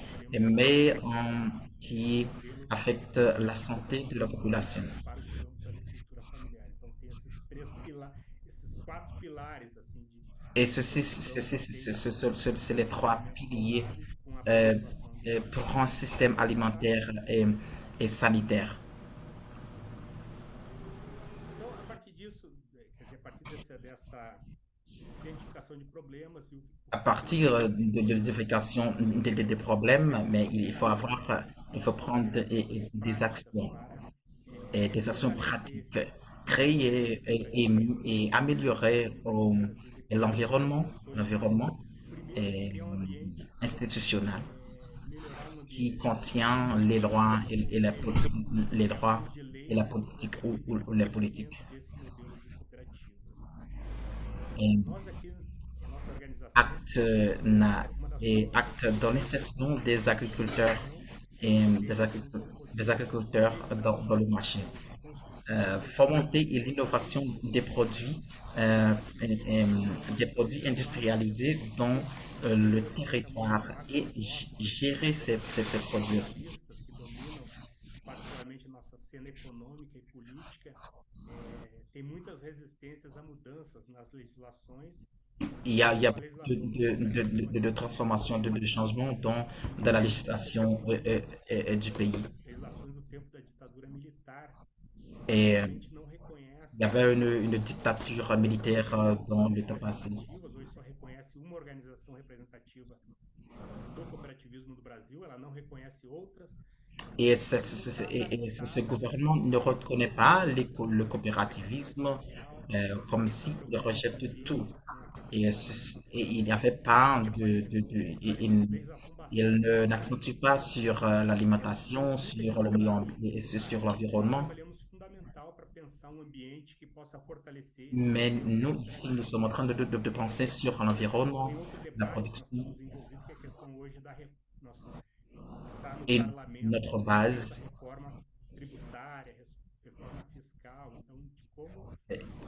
affecte la santé de la population. para o campo da agricultura familiar. Então tem esses quatro pilares assim Et de c'est les trois piliers saudáveis com a euh, preservação pour un système alimentaire et sanitaire. Então, a partir disso, quer dizer, a partir dessa identificação de problemas e À partir de l'identification des problèmes, mais il faut prendre des actions pratiques, créer et améliorer l'environnement primeiro criar um ambiente institutionnel melhorar um qui ambiente contient les droits les droits de et leis la politique ou les politiques. desse modelo de cooperativas. Et Nós aqui, a nossa organização, et acte dans l'insertion des agriculteurs et des agriculteurs dans le marché. Fomenter l'innovation des produits industrialisés dans le territoire et gérer ces produits aussi. que dominam particularmente a nossa cena econômica e política, tem muitas resistências a mudanças nas legislações. Il y a beaucoup de transformations, de changements dans la législation du pays. Legislações do tempo da ditadura militar, Et a gente não reconhece il y avait une dictature militaire dans le temps passé. hoje só reconhece uma organização representativa do cooperativismo do Brasil, ela não reconhece outras. Et ce gouvernement ne reconnaît pas le coopérativisme comme s'il rejette tout. Et il n'y avait pas il n'accentue pas sur l'alimentation, sur le milieu, sur l'environnement. Trabalhamos fundamental para pensar ambiente que possa fortalecer Mais nous, ici, nous sommes en train de penser sur l'environnement, la production desenvolvido, que é a questão hoje tá no et parlamento, notre base. reforma tributária, reforma fiscal, então de como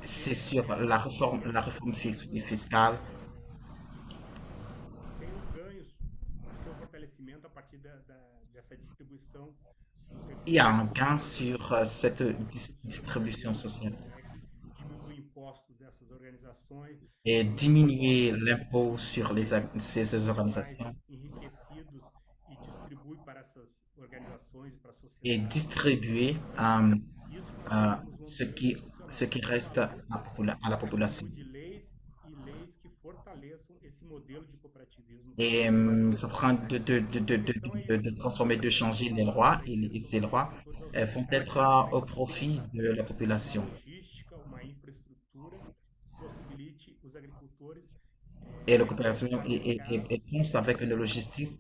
C'est sur la réforme fiscale. tem ganhos, seu fortalecimento a partir dessa distribuição Il y a un gain sur cette distribution sociale diminuir o imposto dessas organizações, et diminuer l'impôt sur ces organisations enriquecidos e distribui para essas organizações e para a sociedade. et distribuer ce qui reste à la population. De leis que fortaleçam esse modelo de cooperativismo. Et c'est en train de transformer, de changer les lois et les lois vont être au profit de la population. Logística, uma infraestrutura possibilite os agricultores Et la coopération pense avec une logistique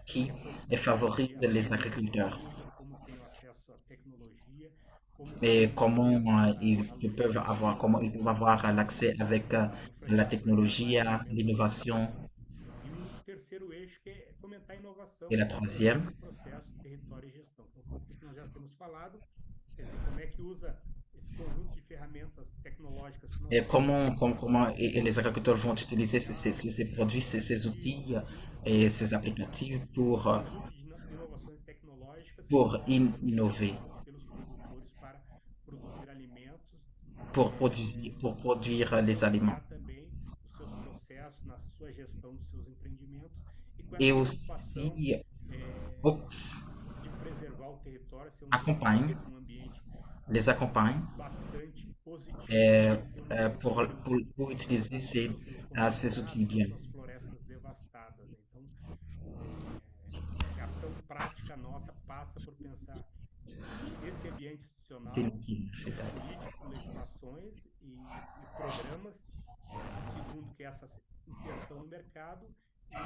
qui favorise les agriculteurs. como têm acesso à tecnologia, como Et comment ils peuvent avoir l'accès avec la technologie, l'innovation. e terceiro eixo que é fomentar a inovação Et la troisième, processo, território e gestão. Então, o que nós já temos falado, quer dizer, como é que usa esse conjunto de ferramentas tecnológicas que nós et comment et les agriculteurs vont utiliser ces produits, ces outils et ces applicatifs conjunto de inovações tecnológicas innover, pelos produtores para produzir alimentos, pour produire les aliments. também os seus processos na sua gestão dos seus empreendimentos e com Et essa preocupação aussi de preservar o território, ser accompagne, um ambiente les accompagne bastante positivo, pour utiliser ces outils bien. as florestas devastadas. Então, a ação prática nossa passa por pensar esse ambiente institucional, Biodiversidade. político, legislações e programas, segundo que essa inserção no mercado e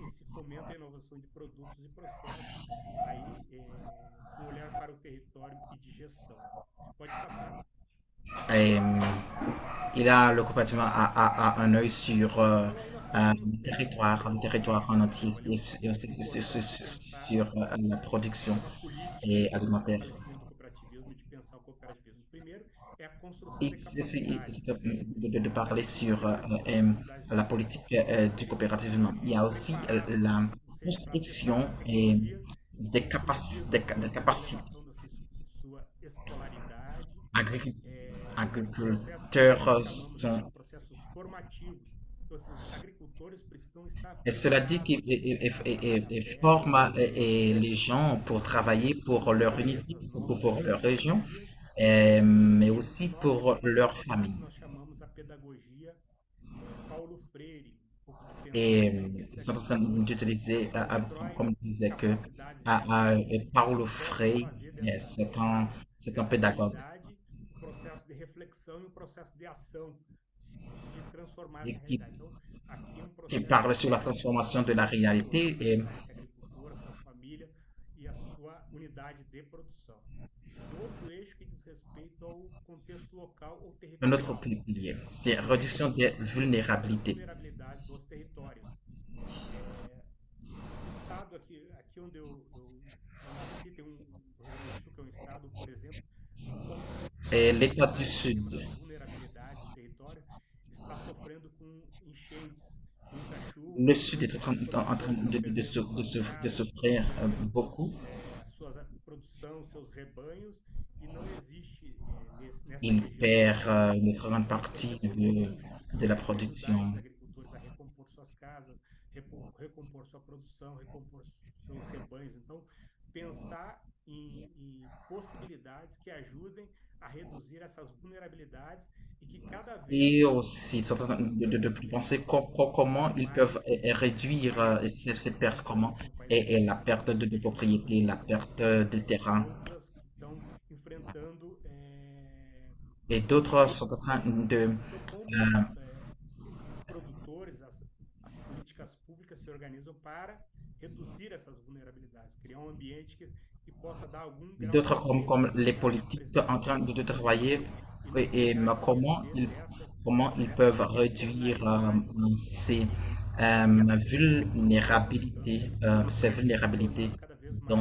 esse fomento à inovação de produtos e processos, aí com olhar para o território e de gestão. Pode passar. Il a le coopérative a un œil sur le territoire en entier et aussi sur la production et alimentaire. Do cooperativismo, de pensar o cooperativismo. Primeiro é a construção Et de parler sur la politique du coopérativisme. Il y a aussi la construction des capacités formação de sua escolaridade, agriculteurs processos que chamamos aqui sont. de processos formativos. Então, esses agricultores precisam estar Et cela dit preparados qu'ils para a terra, forment para les gens pour travailler pour leur enfrentar unité, essas novas pour leur région, desafios. mais E aussi nós pour leur trabalhamos aqui o que famille. nós chamamos a pedagogia Paulo Freire, um pouco de pensar Et como que ils esse sont en train agricultor d'utiliser, constrói comme disait que capacidades genéticas que Paulo possam Frey, fazer c'est un dessa pédagogue realidade um processo de reflexão e um processo de ação, de transformar essa et qui, realidade. Então, aqui é um qui processo parle de sur la transformation de la réalité et reorganizar esse agricultor, a sua família e a sua unidade de produção. Um outro eixo que diz respeito ao contexto local ou un autre territorial. pilier, c'est Esse réduction des da vulnérabilités. vulnerabilidade dos territórios. O estado aqui onde eu nasci, tem um Rio Grande do Sul, que é um estado, por exemplo, Et uma l'État du cidade, em cima Sud das vulnerabilidades do território, está sofrendo com enchentes, muita Le chuva, Sud est os en train produtores estão perdendo suas de casas, estão souffrir perdendo beaucoup. a sua produção, seus rebanhos, e não existe nessa Il região perd une um très grande partie processo comum de la de ajudar esses production. agricultores a recompor suas casas, recompor sua produção, recompor seus rebanhos. Então, pensar em possibilidades que ajudem a reduzir essas vulnerabilidades e que cada vez Et aussi, ils sont en train essas mudanças de penser climáticas comment ils mais peuvent réduire ces pertes, nós comment, aqui no país et la brasileiro, perte de propriété, la perte de e terrain. outras que estão enfrentando Et d'autres sont en train de. então, como esses produtores, as políticas públicas se organizam para reduzir essas vulnerabilidades, criar um ambiente que possa dar algum grau de D'autres comme les segurança à politiques en preservação train do de meio travailler ambiente e não deixar que comment ils essas peuvent réduire externalidades ces que afetam ces produtores se vulnérabilités tornando cada vez mais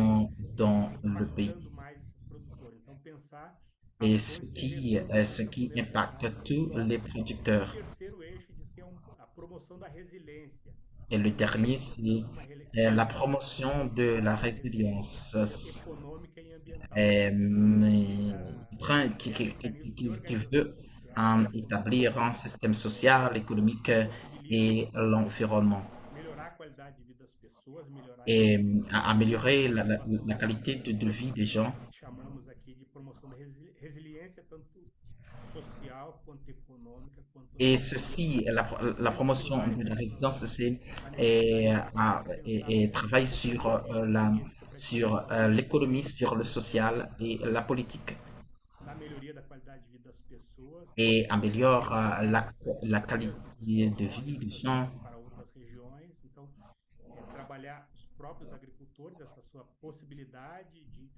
dans le pays. impactando mais esses produtores. Então, pensar Et ações que reduzam ce essa qui impacte vulnerabilidade do tous les solo. E o producteurs. terceiro eixo diz que é a promoção da resiliência, Et le dernier, c'est promoção de uma la promotion de la resiliência résilience. econômica e ambiental, Mais criar mecanismos de qui organização veut social, établir un système social, économique que possibilitem et l'environnement melhorar a qualidade de vida das pessoas, melhorar a et eficiência améliorer da atuação la dos qualité de agricultores, vie des gens. que chamamos aqui de promoção da resiliência, tanto social quanto econômica, quanto Et ambiental. ceci, la Esses promotion pilares de la nós résilience, temos c'est a necessidade de pensar travaille sur estratégias l'économie, sur le social et la politique na melhoria da qualidade de vida das pessoas, et améliore levar la essas qualité crianças que estão de fora vie des muitas gens. vezes para outras regiões, então trabalhar os próprios agricultores, essa sua possibilidade de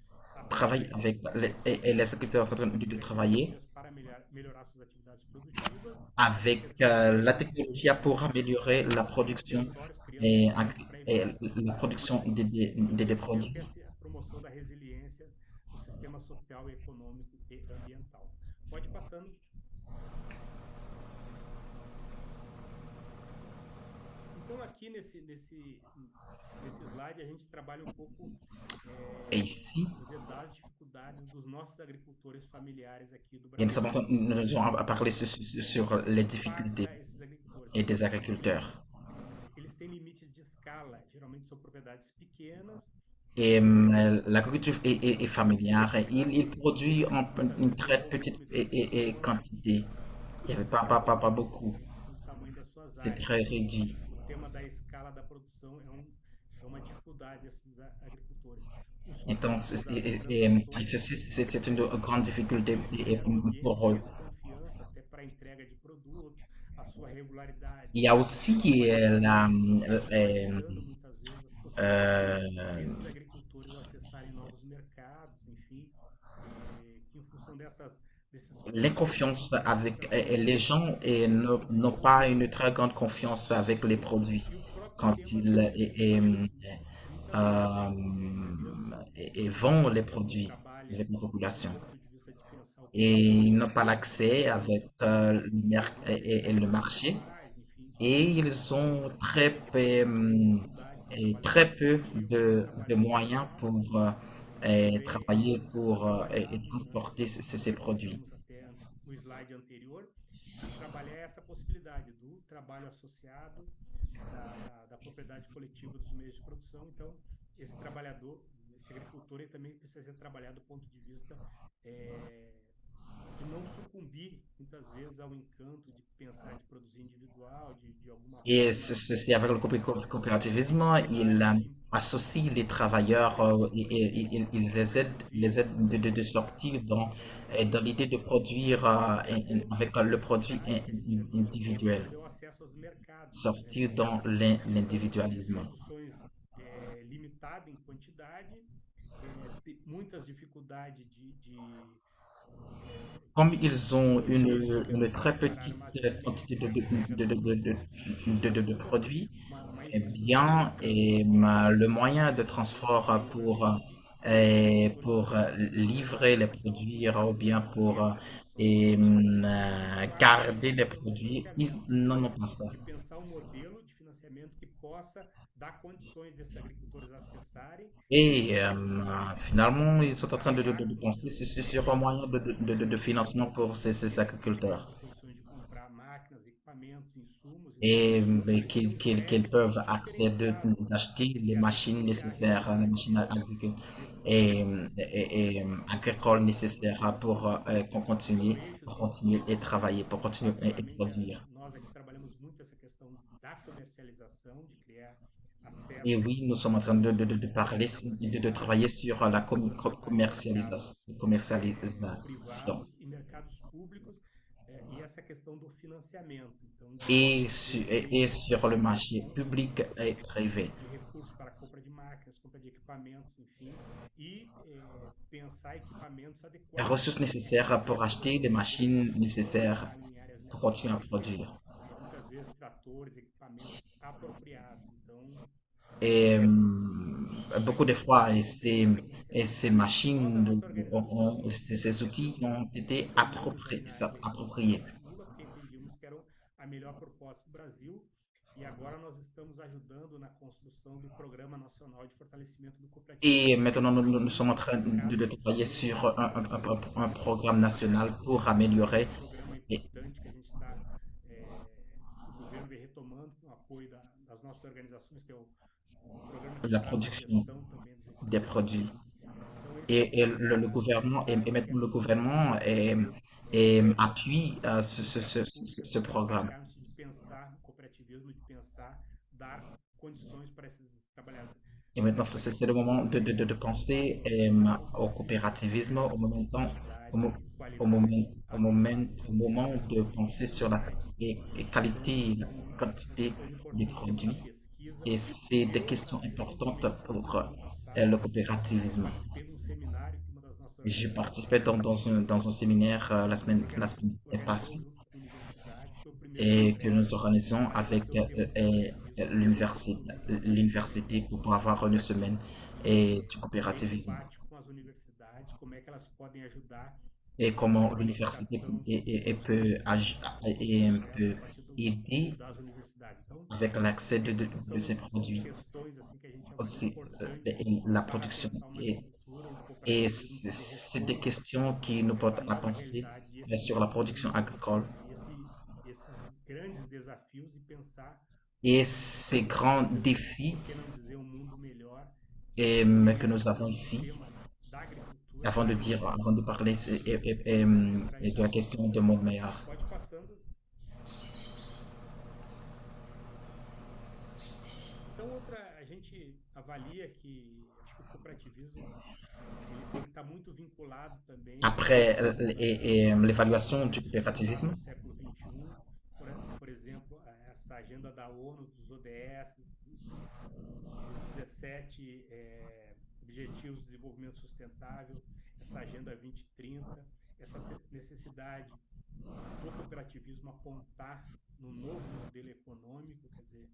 Travaille acesso avec et les agriculteurs sont en train de travailler tecnologias para melhorar suas atividades produtivas, a avec questão da la resiliência, technologie pour améliorer la proteger os production territórios, criando et, mecanismos para et evitar essas la production vulnerabilidades. E o des terceiro, que é produits. a promoção da resiliência do sistema social, econômico e ambiental. Pode ir passando. Então, aqui nesse slide, a gente trabalha um pouco Et ici, das dificuldades dos nossos agricultores familiares aqui do et Brasil. nous allons parler sur les difficultés Impacta esses agricultores. et des agriculteurs. Eles têm limites de escala, geralmente são propriedades pequenas. Et l'agriculture est familière. Il produit en une très petite quantité. Il n'y avait pas beaucoup. O tamanho das suas C'est áreas. très réduit. O tema da escala da produção é uma dificuldade desses agricultores. Então, c'est une grande difficulté pour eux. Confiança até para a entrega de produtos, a sua regularidade. Il y a aussi Muitas vezes as possibilidades desses agricultores acessarem novos mercados, enfim, que em função desses l'inconfiance avec les gens et n'ont pas une très grande confiance avec les produits quand ils euh, vendent les produits avec la population. Et ils n'ont pas l'accès avec le marché et ils sont très très peu de moyens pour Também travailler pour et trabalhar transporter ces como produits. vimos até no slide anterior, de trabalhar essa possibilidade do trabalho associado, da propriedade coletiva dos meios de produção. Então, esse trabalhador, esse agricultor, ele também precisa ser trabalhado do ponto de vista de não sucumbir, muitas vezes, ao encanto de pensar de produzir individual, de alguma Et forma ceci avec le coopérativisme, il realmente associe les travailleurs et ils les aident de sortir dans l'idée de produire avec le produit individuel, fazer o acesso aos mercados, né? sortir dans l'individualisme. Produções limitada em quantidade, muitas dificuldades Comme ils ont logística une très para petite armazenamento, quantité para entrega dos produtos, de então produits, uma eh infraestrutura bien, de transporte le moyen de transport pour livrer les produits ou bien pour essas condições vai garder les dificultando o produits, ils financiamento, n'en ont pas ça. de pensar um modelo de financiamento que possa dar condições desses agricultores acessarem Et e finalement, ils sont en train pagar de penser sur un moyen de financement pour ces agriculteurs. condições de comprar máquinas, equipamentos, insumos. Então, Et esse é um qu'ils crédito peuvent accéder diferenciado d'acheter les que além machines de ter a nécessaires, les realidade machines agricoles desses et, agricultores agricoles nécessaires que eu vejo pour assim continuer que et travailler, pour continuer et particularmente produire. nós aqui trabalhamos muito essa questão da comercialização, de criar Et acesso oui, nous sommes en train de parler, de travailler sur la para mercados commercialisation privados e mercados públicos, e essa questão do financiamento, então et sur le marché public et privé. de recursos para compra de máquinas, compra de equipamentos, enfim, e pensar equipamentos Les adequados ressources nécessaires pour acheter les machines para nécessaires trabalho em áreas pour muito continuer à específicas, produire. muitas vezes tratores, equipamentos apropriados. Então, Et beaucoup de fois, essa ces potencialidade. Nós, a machines, nossa organização, ces outils ont été iniciamos aí na época que do appropriés. presidente Lula, porque entendíamos que era a melhor proposta para o Brasil, e agora nós estamos ajudando na construção do Programa Nacional de Fortalecimento do Et Cooperativismo, maintenant, nous sommes en train de focado travailler nesse sur eixo de un programme national pour é améliorer. um programa Et, importante que a gente está, o governo vem retomando com o apoio das nossas organizações, que é o Programa de la Estado de production Gestão também dos des Equipamentos. produits. Então, Et le essa gouvernement, et maintenant le gouvernement poder appuie políticas públicas ce programme. beneficiaram-se de pensar no cooperativismo, de pensar, dar condições para esses trabalhadores, Et maintenant, c'est le moment de penser au coopérativisme, au, mo- qualidade au moment de penser sur la São, qualité et la são quantité questões des importantes em termos da produits. pesquisa. Et c'est E des eu, questions importantes pour recentemente, ano passado, le coopérativisme. participei de um seminário que uma das nossas J'ai organizações participé dans un séminaire la semaine organizou passée junto com universidades, que foi o primeiro et que nous congresso organisons para avec debater o tema do cooperativismo l'université pour pouvoir avoir une semaine du e em coopérativisme. debate com as universidades, como é que elas podem ajudar Et comment a l'université qualificação peut a partir aider das universidades. Então, avec l'accès de ces são produits, questões assim que a gente avalia aussi importantes la para production. pensar uma agricultura, um Et cooperativismo de c'est des retorno questions qui nous a essa portent à nova penser realidade, sur la production agricole esses grandes desafios e pensar et ces grands défis por que não dizer um mundo melhor que nous avons ici. sistema da agricultura Avant de parler de la question de monde meilleur. pode passando. Então, a gente avalia que acho que o cooperativismo ele tem que estar muito vinculado também Après l'évaluation du coopérativisme, no século XXI, por exemplo, essa agenda da ONU, dos ODS, dos 17 Objetivos de Desenvolvimento Sustentável, essa Agenda 2030, essa necessidade do cooperativismo apontar no novo modelo econômico, quer dizer,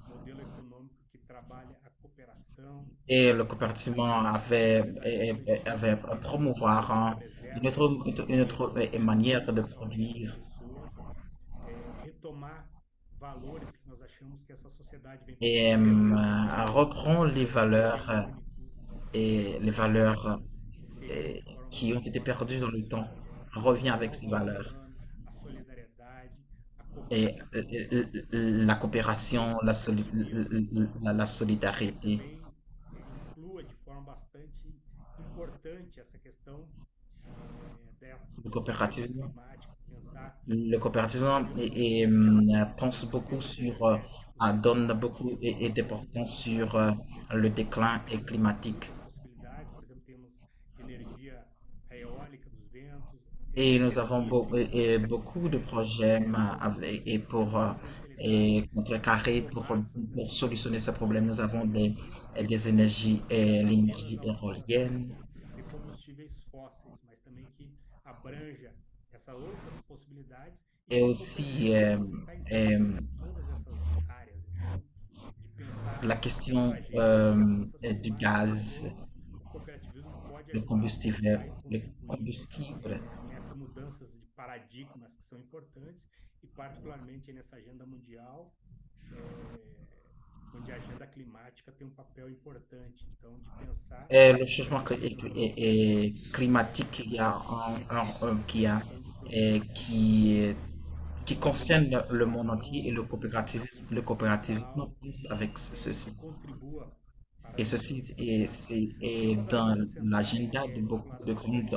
modelo econômico que trabalha a cooperação. et le coopérativisme avait promouvoir une autre manière de produire. Retomar valores que nós achamos que essa sociedade vem et perdendo reprend les valeurs que seria de forma qui ont muito été forte perdues dans le temps, o revient avec ces calor valeurs. humano, a solidariedade, a Et cooperação, la coopération, o cooperativismo, la que solidarité. também inclua de forma bastante importante essa questão Le do aspecto coopérativisme, climático, pensar le coopérativisme soluções pense para beaucoup temas sur, energéticos donne beaucoup alternativos, d'importance sur le déclin climatique. muitas possibilidades, por exemplo, temos energia eólica dos ventos, Et nous avons geotermia de beaucoup de projets geotermia et pour de potencialidades et contrecarrer, biomassas pour também solutionner ce que problème. Nous avons contribuem des énergies, não apenas l'énergie na utilização éolienne de combustíveis fósseis, mas também que abranja essas outras possibilidades e et que o aussi cooperativismo está inserido em todas essas áreas. Então, de pensar la essas question agências, essas mudanças du climáticas, gaz, como o cooperativismo pode le ajudar a pensar e le contribuir combustible. nessas mudanças de paradigmas que são importantes e particularmente nessa agenda mundial, onde a agenda climática tem um papel importante. Então, de pensar Et le changement climatique essa qu'il y a, qui a, questão de et proteção qui ao meio concerne le ambiente. monde entier et Então, le coopérativisme algo avec que ceci. contribua para Et as ceci mudanças est climáticas. Uma das dans mudanças centrais l'agenda que de é beaucoup vinculada de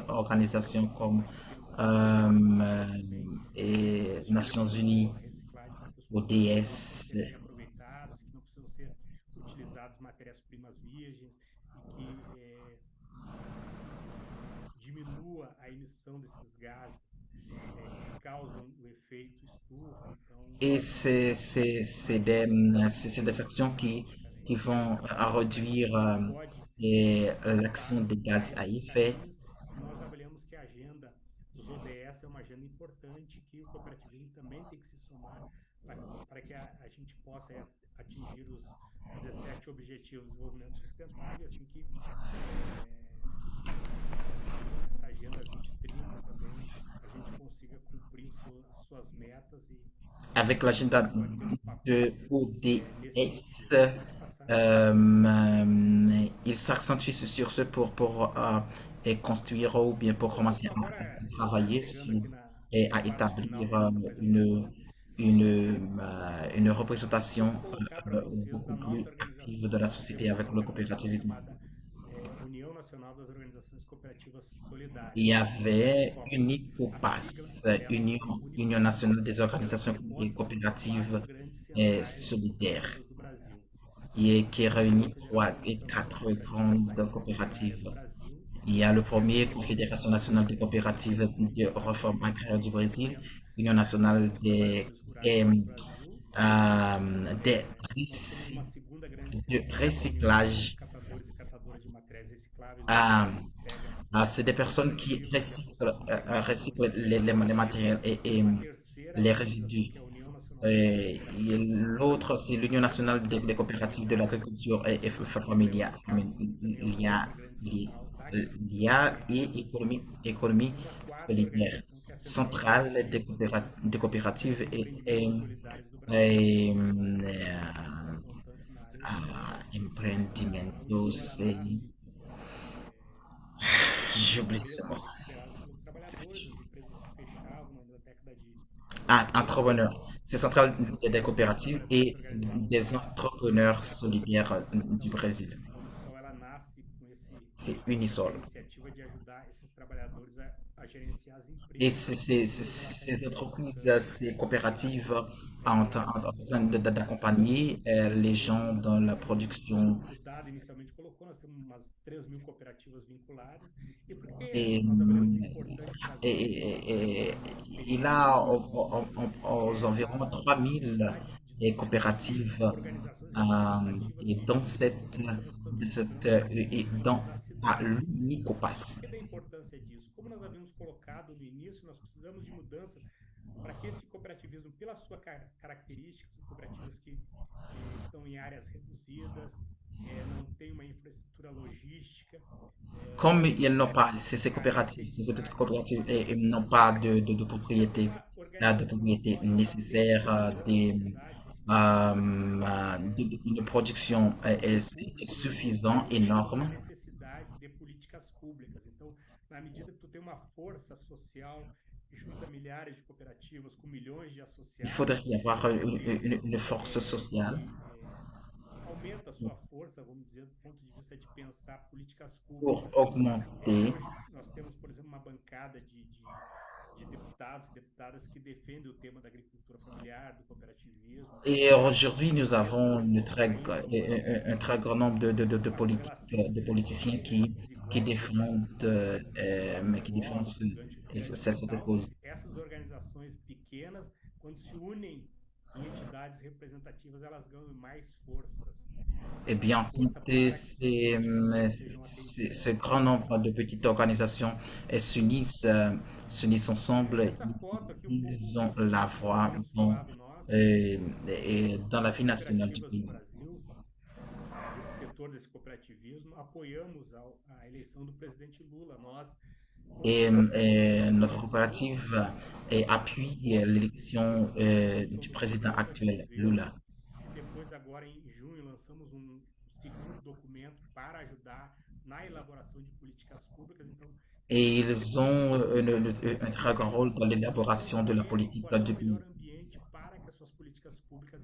ao grandes aspecto organisations comme de pensar a reciclagem de água também, et combustíveis Nations de Unies, água, reciclagem para que os produtos possam ODS. ser reaproveitados, que não precisam ser utilizados matérias-primas virgens e que diminua a emissão desses gases que causam o efeito estufa. Então, Et c'est des desenvolvimento actions qui especificamente. vão réduire Como pode l'action ajudar des a gaz à esses effet. caminhos, e nós avaliamos que a agenda dos ODS é uma agenda importante, que o cooperativismo também tem que se somar para que a gente possa atingir os 17 Objetivos de Desenvolvimento Sustentável, assim que essa agenda 2030 também a gente consiga cumprir as suas metas e Avec l'agenda pode ter um de papel nesse ODS, sentido. Pode passar, Nicolas. il s'accentue sur ce pour et construire ou bien pour Bom, commencer então agora à a gente está travailler chegando sur aqui et na à fase final établir da nossa apresentação. une E représentation vamos colocar para vocês beaucoup da plus nossa active de organização. la Nós société temos avec uma le organização coopérativisme. chamada União Nacional das Organizações Cooperativas Solidárias. Il y Então, a avait UNICOP. une A ICOPAS, sigla dela Union Unicop. nationale des Ela organisations consta de coopératives 4 grandes centrais solidaires, cooperativas do Brasil. qui Temos a réunit trois Confederação et Nacional das quatre Cooperativas grandes Agrárias do coopératives. Brasil, Il y a le que é a premier CNAB, Confédération nationale des que coopératives de está réforme presente agraire em du Brésil, 100% Union nationale dos trabalhadores rurais euh, do Brasil. des Nós temos uma segunda grande de central, que é a União Nacional dos recyclage. Catadores e Catadoras de Materiais Recicláveis do Euh, Brasil, que pega c'est des os personnes qui resíduos e a construção de catadores. recyclent les matériels Temos et uma terceira les organização, résidus. que é a União Nacional das Et Cooperativas l'autre, c'est l'Union nationale des coopératives de Familiares, l'agriculture et que nós familiale, sabemos que também é uma outra grande central da agricultura et familiar. économie E uma quarta solidaire, organização, que é a Central das centrale Cooperativas des de coopératives Empreendimentos Solidários do Brasil. et, Então, uma grande organização tanto na área urbana. A União, ela empreendimentos. nasce J'oublie ce mot. empresas lideradas pelos trabalhadores, as empresas se fechavam na década de Ah, 80. entrepreneurs. C'est central des Então, coopératives elas et se organizavam des para entrepreneurs solidaires a du Unisol. Brésil. A Unisol, ela nasce com C'est essa Unisol. iniciativa de ajudar esses trabalhadores a gerenciar as Et empresas onde ela ces entreprises, está ces coopératives en train implantando. d'accompagner les gens dans la production. O dado inicialmente colocou, nós temos umas 3.000 cooperativas vinculadas. E por que Et, nós avaliamos importante trazer il a aux essa environs 3000 necessidade de coopératives organizações representativas et que dans representem os de produtores cette, et rurais dans da cidade. l'UNICOPAS. Por que da importância disso? Como nós havíamos colocado no início, nós precisamos de mudanças para que esse cooperativismo, pela sua característica, são cooperativas que estão em áreas reduzidas, não tem uma infraestrutura logística. Comme ils n'ont pas, ces coopératives, ces petites coopératives n'ont pas de propriété, Uma organização que pode fazer nécessaire, mudança nas cidades, de production est suffisant, A énorme. necessidade de políticas públicas. Então, na medida que tu tem uma força social que junta milhares de cooperativas com milhões de Il associados, faudrait y avoir une force sociale que aumenta a sua força, vamos dizer, do ponto de vista de pensar políticas pour públicas. augmenter. Hoje nós temos, por exemplo, uma bancada de deputados e deputadas que defendem o tema da agricultura familiar, do cooperativismo, Et aujourd'hui, nous avons ainda un très grand nombre as relações de politiciens qui défendent durante o plano cette estatal. cause. Essas organizações pequenas, quando se unem em entidades representativas, elas ganham mais forças. Eh bien, Força compter para que suas reivindicações sejam ce atendidas. grand nombre de petites organisations s'unissent ensemble, Essa foto aqui um pouco ils ont la do que voix temos falado nós, dans la as vie nationale du cooperativas no pays. Brasil, esse setor desse cooperativismo, apoiamos a eleição do presidente Lula. Nós Notre coopérative appuie l'élection du président governo durante o actuel, governo Lula. e depois agora em junho lançamos um segundo documento para ajudar na elaboração de políticas públicas. Então, Et ils ont un très grand rôle dans l'élaboration de la entender politique qual é o du melhor pays. ambiente para que as suas políticas públicas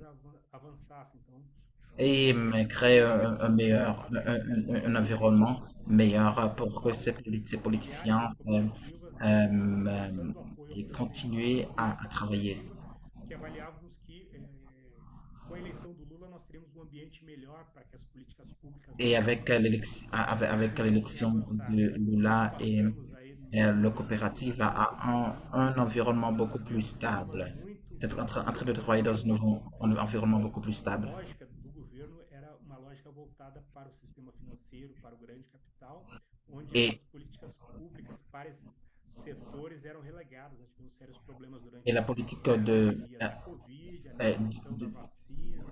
avançassem. Então, Et créer un environnement meilleur pour que ces milhares de politiciens cooperativas euh, dando apoio ao et presidente continuer Lula, à travailler. inclusive que avaliávamos que com a eleição do Lula nós teríamos um ambiente melhor para que as políticas públicas no Et Brasil avec pudessem l'élection avançar. de Nós Lula passamos aí le nos coopérative últimos a un environnement beaucoup plus programas stable. muito D'être en train de travailler dans un environnement beaucoup plus a stable. lógica do governo era uma lógica voltada para o sistema financeiro, para o grande capital, onde Et, essas políticas públicas para esses setores eram relegadas. Nós tivemos sérios problemas et durante la politique a pandemia da Covid, a negociação da vacina,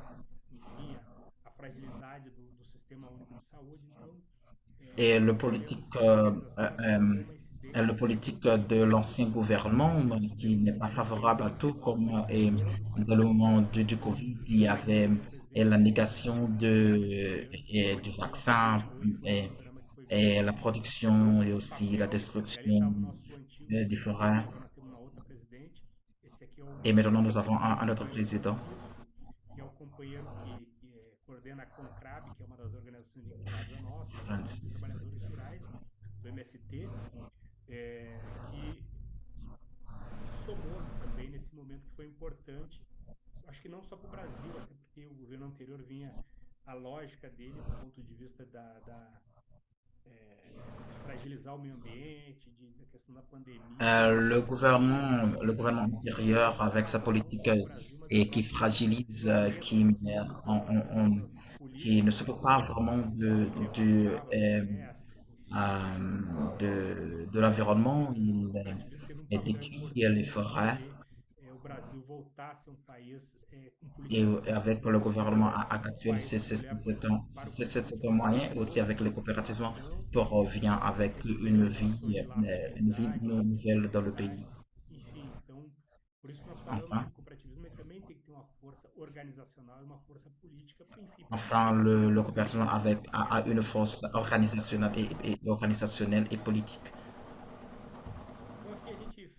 enfim, a fragilidade do Sistema Único de Saúde. Então, et tivemos alguma le incidência politique de l'ancien gouvernement qui n'est pas favorable à tout, comme dans le moment du Covid, il y avait do presidente la Lula, négation du o vaccin Aproveite 2 foi um programa que foi et la feito. production et Esse aussi la papel, e ali destruction estava o nosso antigo du presidente, forêt. agora nós temos uma outra presidente. Esse aqui é Et maintenant, nous avons o un autre companheiro président. Francisco, que é o companheiro que coordena a CONCRAB, que é uma das organizações vinculadas a nós, Convenção dos Trabalhadores Rurais, do MST, que somou também nesse momento que foi importante, acho que não só para o Brasil, até porque o governo anterior vinha, a lógica dele, do ponto de vista de fragilizar o meio ambiente, da questão da pandemia. Le gouvernement antérieur, avec sa politique O Brasil, uma das et qui nossas fragilise, qui ne políticas s'occupe pas vraiment devastava florestas, enfim. de l'environnement, O cooperativismo teve um il papel détruit les importante para forêts. que o Brasil voltasse a um país com Et políticas avec públicas, le gouvernement um actuel, país que olhava para o c'est futuro. un moyen, aussi avec le coopératisme, Então, pour revient avec preocupações de lá une vie fertilidade, nouvelle dans le sustentabilidade, pays. enfim. Então, por isso que nós falamos Enfin, que o cooperativismo também tem que ter uma força organizacional e uma força política, enfim, para enfin le desenvolver coopératisme a une force organisationnelle organisationnelle et politique. Então aqui a gente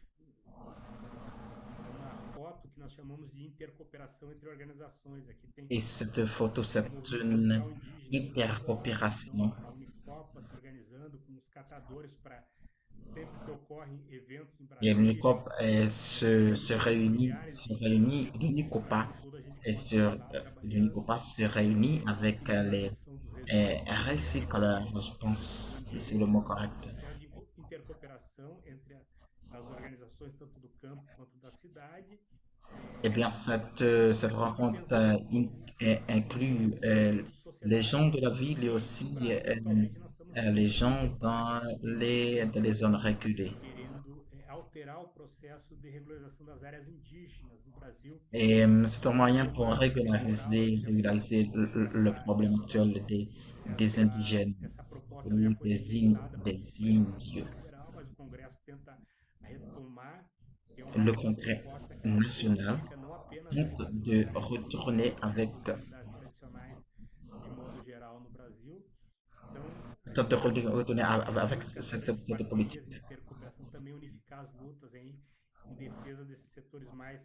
é uma foto que nós chamamos de intercooperação entre organizações. Aqui tem Et cette photo, c'est o movimento une social indígena do Amazonas, intercoopération. então a Unicopa se organizando com os catadores para sempre que ocorrem eventos em Et Brasília, se réunit, l'Unicopa Brasil todo a gente pode estar trabalhando l'Unicopa se réunit avec na les questão dos resíduos, recycleurs, je pense, si c'est le mot correct. então de intercooperação entre as organizações tanto do campo quanto da cidade. Eh bien, cette rencontre inclut les gens de la ville et aussi les gens dans les zones reculées. Querendo alterar o processo de regularização das áreas indígenas no Brasil. Et c'est un moyen pour régulariser le problème actuel des indigènes Essa proposta já ou foi des rejeitada pelo Supremo indios. Tribunal Federal, mas o Congresso tenta retomar, que é Le uma Congrès proposta que national significa não apenas tente de retourner avec, atividades tradicionais de modo geral no Brasil. Então, tente de retourner avec busca através de cette politique parcerias e de ter cooperação também unificar as lutas em defesa desses setores mais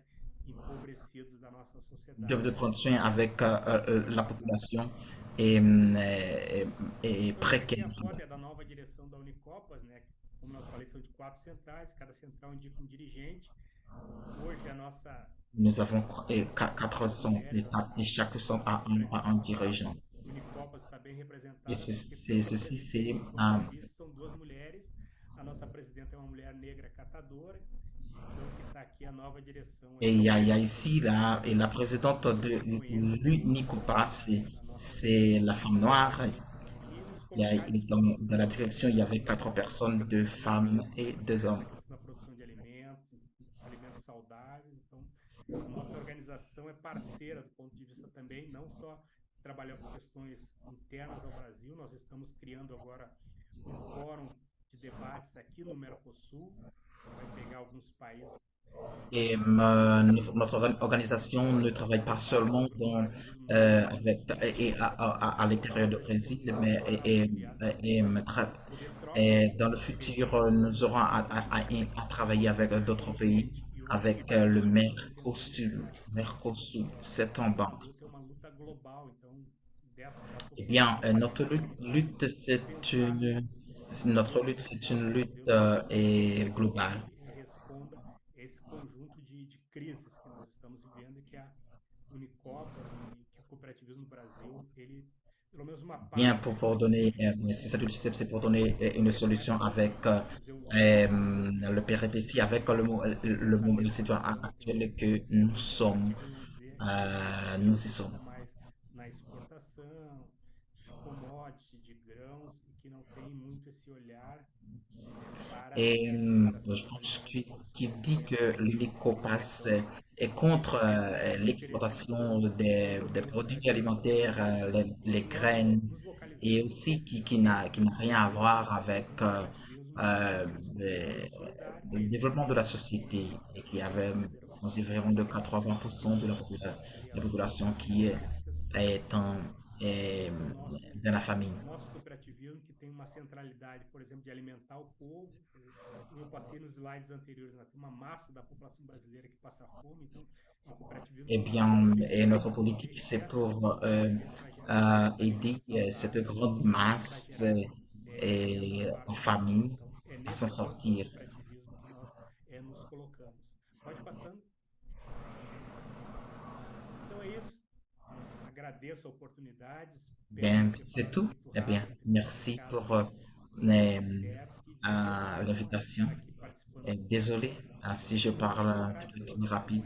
empobrecidos da nossa de sociedade. prendre soin avec la population et, Então, essa aqui é précaire. a cópia da nova direção da Unicopas, né? Como nós falei, são de 4 centrais, cada central indica um dirigente. Hoje a nossa Nous avons 400 mulheres, et chaque sont à un dirigeant. Unicopas está bem Et representada, porque temos a ceci, presidente e c'est como vice são duas mulheres. A nossa presidenta é uma mulher negra catadora. Então, que está aqui a nova direção. et il y a ici et la présidente de l'UNICOPA, c'est la femme noire. E nos Dans la direction, il y avait 4 personnes, 2 femmes et 2 hommes. na produção de alimentos, alimentos saudáveis. Então, a nossa organização é parceira do ponto de vista também, não só trabalhar com questões internas ao Brasil, nós estamos criando agora um fórum de debates aqui no Mercosul, vai pegar alguns países. Et notre organisation ne travaille pas seulement à l'intérieur du Brésil, mais dans le futur, nous aurons à travailler avec d'autres pays, avec le Mercosur, c'est en banque. Eh bien, notre lutte, c'est une lutte globale. Esse conjunto de crises que nós estamos vivendo e que a Unicopa e que o cooperativismo no Brasil, ele, pelo menos uma parte... Bien, pour donner, si ça c'est pour donner une solution avec le péripétie, avec le situation actuelle que nous sommes, nous y sommes. mais na exportação de commodities, de grãos, e que não tem muito esse olhar Et je pense qu'il dit que l'UNICOPAS est contre l'exportation des produits alimentaires, les graines, et aussi qui n'a rien à voir avec le développement de la société, et qui avait environ de 80% de la population qui est dans la famine. Nosso cooperativismo, que tem uma centralidade, por exemplo, de alimentar o povo. Eu passei nos slides anteriores, né? Tem uma massa da população brasileira que passa fome, então é um cooperativismo. Eh bien, et notre politique, c'est pour aider cette grande masse en famille à s'en sortir. Nos colocamos. Pode passando. Então é isso. Agradeço a oportunidade. Bien, c'est tout. Eh bien, merci pour l'invitation. Désolé si je parle un peu trop rapide.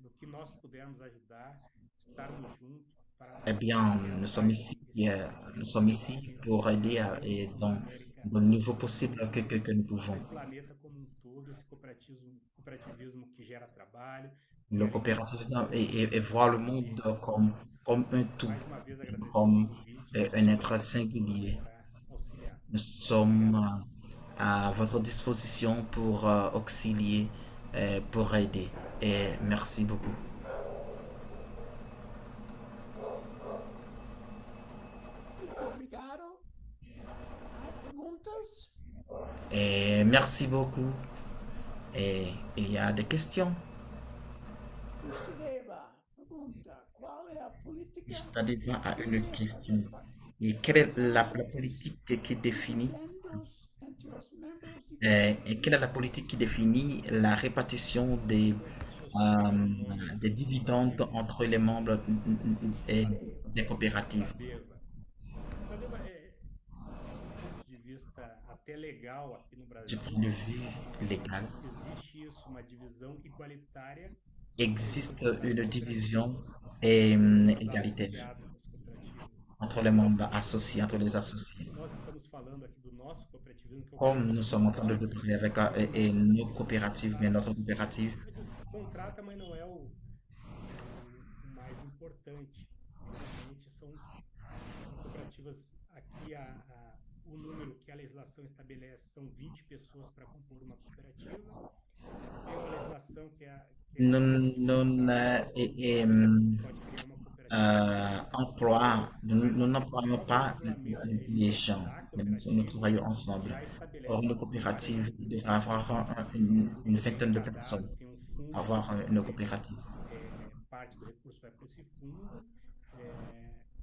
No que nós pudermos ajudar, estarmos juntos. Eh bien, nous sommes ici pour aider dans le niveau possible que nous pouvons. Planeta como todo, esse cooperativismo que gera trabalho. Le coopérativisme et voir le monde comme un tout, comme un être singulier. Nous sommes à votre disposition pour auxilier, pour aider. Et merci beaucoup. Obrigado. Perguntas? Et merci beaucoup. Et il y a des questions. Stadeva a une question. Et quelle est la politique qui définit et quelle est la politique qui définit la répartition des dividendes entre les membres des coopératives? Du point de vue légal, existe une division égalitaire entre les membres associés, entre les associés. Comme nous sommes en train de parler avec nos coopératives, mais notre coopérative, contrata, mas não é o mais importante. São cooperativas aqui, o número que a legislação estabelece são 20 pessoas para compor uma cooperativa. Tem uma legislação que nous, pode criar uma cooperativa nous mas n'employons o pas regulamento les gens, da mais nous cooperativa travaillons ensemble. já Or, estabelece une isso muito coopérative, bem. il devrait avoir O une governo é vingtaine de personnes, encarregado, tem um fundo avoir para une poder, coopérative. parte do recurso vai para esse fundo,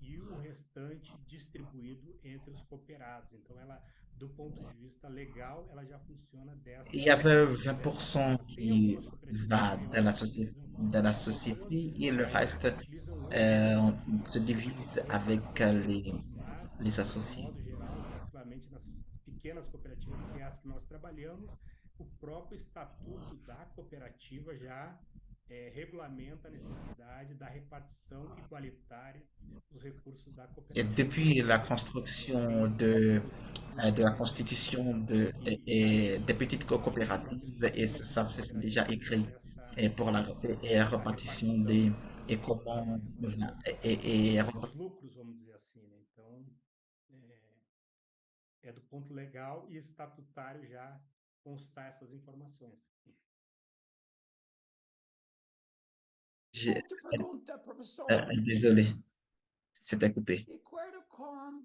e o restante distribuído entre os cooperados. Então, ela, do ponto de vista legal, ela já funciona Il y avait dessa 20% forma. Tem qui algumas cooperativas va maiores que de la algumas société et le reste utilizam outros se divise avec recursos, mas, les de associés. modo geral, particularmente nas pequenas cooperativas, que é as que nós trabalhamos, o próprio estatuto da cooperativa já regulamenta a necessidade da repartição igualitária dos recursos da Et cooperativa. depuis la Tem construction esse apoio de la institucional constitution e aí des petites o próprio coopératives, et estatuto ça da c'est déjà cooperativa écrit, traz essa et pour et la répartition repartição, et comment, dos lucros, vamos dizer assim, né? Então, do ponto legal e estatutário já constar essas informações. j'ai- Outra pergunta, professor. désolé, c'était coupé. De acordo com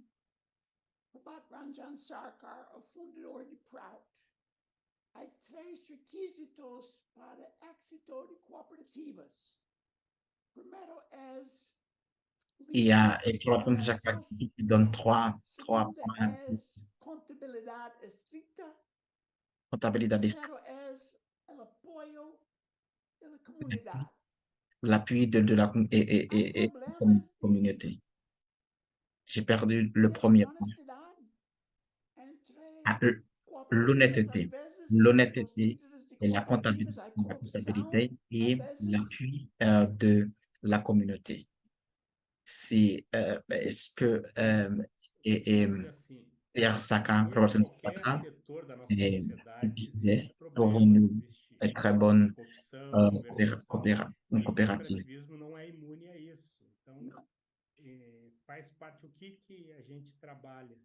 Prabhat Ranjan Sarkar, o fundador de Prout, há três requisitos para êxito de cooperativas. Primeiro é Il y a, et liquidez pour la de première Jacques gastos. qui donne trois Segunda points, é contabilidade estricta. comptabilité, Terceiro é o apoio da comunidade. l'appui de la Há problemas communauté. J'ai perdu le premier point. desonestidade Ah, entre cooperativas, às vezes, e os l'honnêteté líderes de et cooperativas, há la corrupção, comptabilité às et vezes. l'appui de la communauté. C'est est-ce que Vamos dizer assim, Pierre Saka, em Robertson qualquer Saka, setor da nossa sociedade existe disait pour problemas, une existe très bonne corrupção, malversação, e o coopérative. cooperativismo não é imune a isso. Então, faz parte o que a gente trabalha.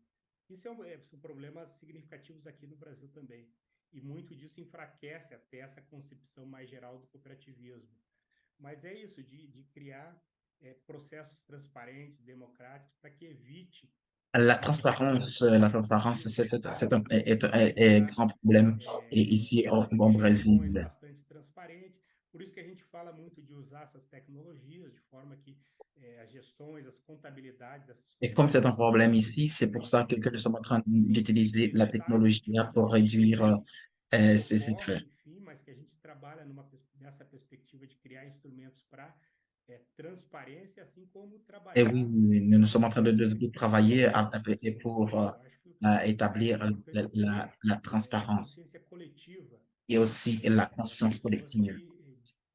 Isso são problemas significativos aqui no Brasil também. E muito disso enfraquece até essa concepção mais geral do cooperativismo. Mas é isso, de criar processos transparentes, democráticos, para que evite La transparence, est un grand problème et ici au gestões Brésil. bastante transparentes. Por isso que a gente fala muito de usar essas tecnologias, de forma que as gestões, as contabilidades dessas Et comme c'est un cooperativas problème sejam ici, c'est pour ça que nous sommes en train simples de d'utiliser la evitar esse technologie tipo pour de réduire problema que ces ocorre, effets. enfim, mas que a gente trabalha nessa perspectiva de criar instrumentos para transparência, assim como Et oui, trabalhar nous sommes en train de travailler et consciência. pour Eu acho que établir é importante ter la transparence consciência coletiva et aussi la das conscience pessoas collective.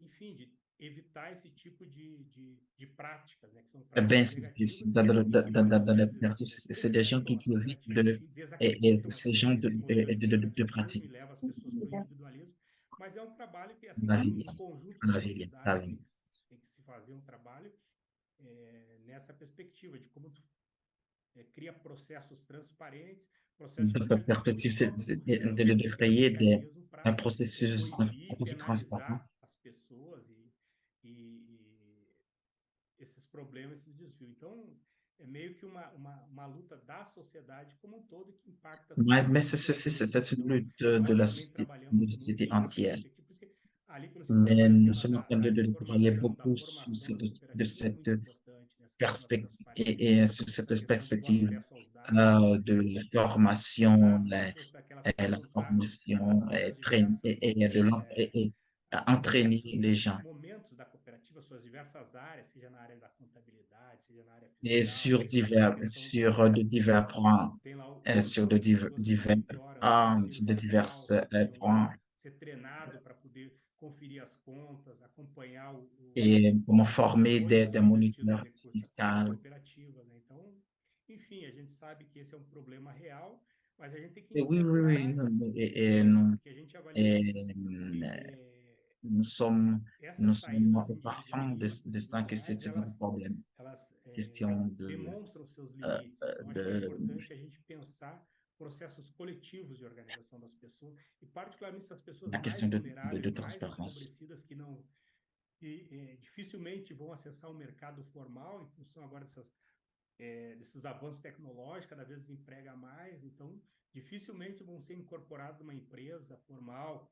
enfim, de evitar esse tipo de práticas, né, que são Eh ben, práticas negativas e que dans muitas les vezes coopératives, c'est des gens despertam as qui évitent cooperativas e desacreditam ces gens esse modelo de de cooperativismo pratique e leva as pessoas para o individualismo, mas é um trabalho que, assim, la vie, em conjunto com a la vie, la sociedade vie. tem que se fazer um trabalho nessa perspectiva de como cria processos transparentes, processos de Dans cette fiscalização e perspective, próprio governo de tem que criar créer mecanismo un para un coibir, processus transparent. penalizar as pessoas e esses problemas, esses desvios. Então, é meio que uma luta da sociedade como um todo que impacta todas Mais as c'est cooperativas. une Então, lutte nós também de trabalhamos société muito nessa entière. perspectiva, porque ali quando se Mais trabalha o nous tema sommes en train da de travailler informação, da beaucoup sur formação das cooperativas, é cette muito importante nessa questão da perspective transparência, et sur cette essa questão do perspective acesso aos dados, de la preparar formation, as pessoas para que elas la possam estar formation nas et, diversas entraîner les diversos gens. momentos da cooperativa, suas diversas áreas, seja na área da contabilidade, seja na área Et fiscal, na questão sur de divers points, tem lá sur de as pessoas que monitoram o financeiro sur de divers fiscal, que deveriam points, ser treinados para poder conferir as contas, acompanhar et comment former onde des foi investido o moniteurs recurso daquelas fiscaux. cooperativas, né? Então, enfim, a gente sabe que esse é um problema real, mas a gente tem que Et oui, oui, oui, enfrentar isso, porque a gente avalia et, que nous sommes, essas nous sommes saídas au parfum individualistas, de cela que individuais, c'est un problème. elas Question demonstram seus euh, limites. Então, acho que é de, importante a gente pensar processos coletivos de organização das pessoas, e particularmente essas pessoas la mais question vulneráveis, de mais transparence. empobrecidas, que não dificilmente vão acessar o mercado formal em função agora desses avanços tecnológicos, cada vez desemprega mais, então dificilmente vão ser incorporados numa empresa formal,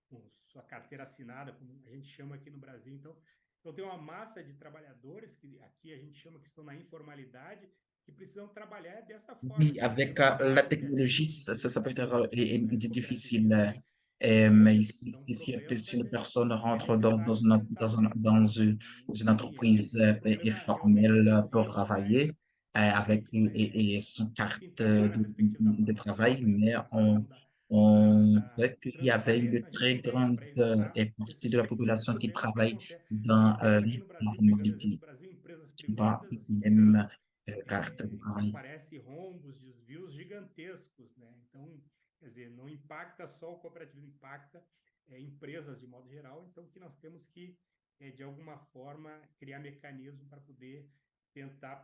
com sua carteira assinada, como a gente chama aqui no Brasil. Então tem uma massa de trabalhadores que aqui a gente chama que estão na informalidade, que precisam trabalhar dessa forma, Oui, de avec fazer um la trabalho que a technologie, gente ça peut être difficile. cooperativismo Mais hoje são si problemas une personne é rentre necessário enfrentar, né? une E a gente entreprise tem um problema realmente formelle nos pour dias de travailler hoje, que a avec gente, son enfim, carte trabalha na perspectiva da de formação, travail, da mais educação, on da sait qu'il y avait une transparência, a gente très tem grande para evitar partie esses de la pequenos population qui problemas que travaille acontecem. dans Nós temos aqui no Brasil, pegando o exemplo do l'informalité, Brasil, empresas qui n'ont pas privadas assim que têm même carte de que travail. aparecem rombos, desvios gigantescos, né? Então, quer dizer, não impacta só o cooperativismo, impacta empresas de modo geral. Então, que nós temos que, de alguma forma, criar mecanismos para poder tentar,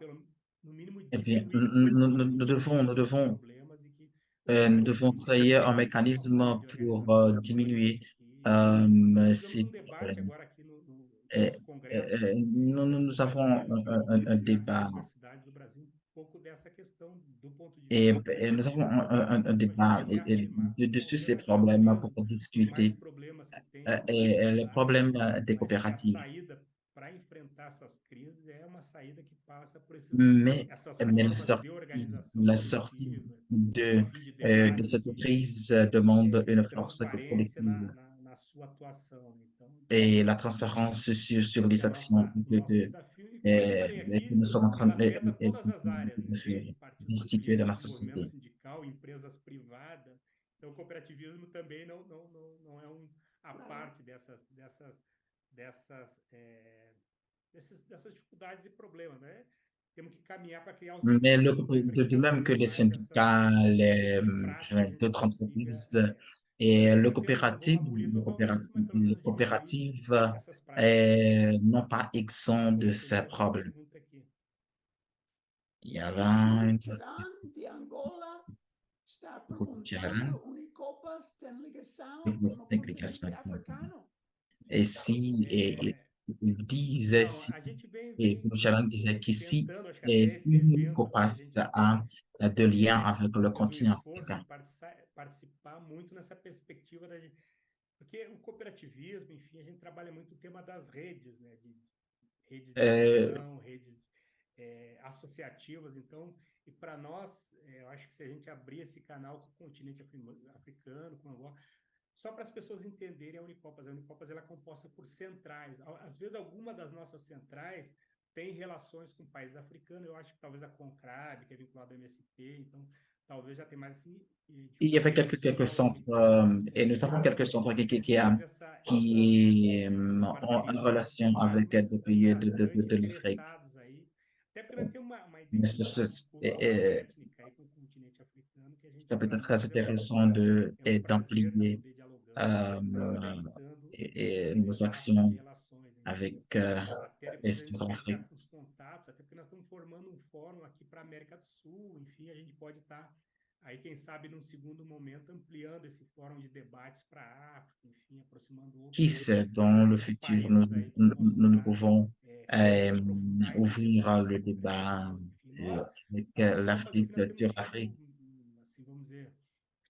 no mínimo, Eh bien, diminuir esse tipo nous de devons problemas e que o cooperativismo créer un tenha uma mécanisme forma de pour organização diminuer diferente aqui. Nós tivemos ces um debate problèmes. agora aqui no Et, nosso congresso nous avons un de diversas débat universidades do Brasil, um pouco dessa questão do ponto de et, vista nous avons cooperativismo, un para a gente débat reafirmar dessus que o ces problèmes cooperativismo, pour por mais discuter problemas que tenha, les claro, problèmes des mas que a coopératives. saída para enfrentar essas crises é uma saída que passa por Mais, essas mais formas de organização la sortie coletiva, de, enfim, de de debate, cette crise demande de une force transparência collective na sua atuação. Então, et la transparence sur esse les é actions o nosso desafio. E como eu te falei que aqui, nous sommes en train ele afeta todas as áreas, né? de faire, Desde partidos d'instituer dans la políticos, movimento société. sindical, empresas privadas. Então, o cooperativismo também não é a Claro. parte dessas, dessas dificuldades e problemas, né? Temos que caminhar para criar os Mais mecanismos aí para que de cada même que vez les mais syndicats, esse tipo de prática a gente d'autres consiga entreprises et fazer sem precisar vamos abolir totalmente, mas pelo les menos diminuir coopératives essas práticas que n'ont pas exempt de como você ces mesmo me problèmes. pergunta aqui. Il y avait O une Tiran de Angola está routière, perguntando: Unicopas tem ligação com o continente implication. africano? Et si, É, il disait então, si, a gente et Charan disait qu'ici, tentando, acho que até esse une evento aqui, a copasse gente a de lien avec le fez um continent esforço de africain. participar muito nessa perspectiva da gente, porque o cooperativismo, enfim, a gente trabalha muito o tema das redes, né, de redes de Euh, adesão, redes associativas, então, e para nós, eu acho que se a gente abrir esse canal com o continente africano, com Angola, só para as pessoas entenderem a Unicopas ela é composta por centrais. Às vezes, alguma das nossas centrais tem relações com países africanos. Eu acho que talvez a Concrab, que é vinculada ao MST, então talvez já tem mais assim, de il y avait forma quelques institucional, centres, et nous avons criada, quelques centres mais essa en parceria com relation avec algumas des pays bastante de l'Afrique. interessados aí, até porque vai ter uma Mais identidade cultural, étnica aí com o continente africano que a gente ça peut para être nós très é intéressant um prazer estar d'amplier poder dialogando e tentando nos estabelecer actions relações, né? Então, avec até depois a l'Est gente de pode criar l'Afrique. uns contatos, até porque nós estamos formando um fórum aqui para a América do Sul, enfim, a gente pode estar aí, quem sabe, num segundo momento, ampliando esse fórum de debates para a África, enfim, aproximando Qui sait, dans le outros futur, países aí que possam nous estar pouvons querendo aprofundar esse ouvrir debate, le essa débat compreensão. Enfim, nós, avec a Unicopas aqui, l'Afrique nós temos sur tido, l'Afrique. assim, vamos dizer,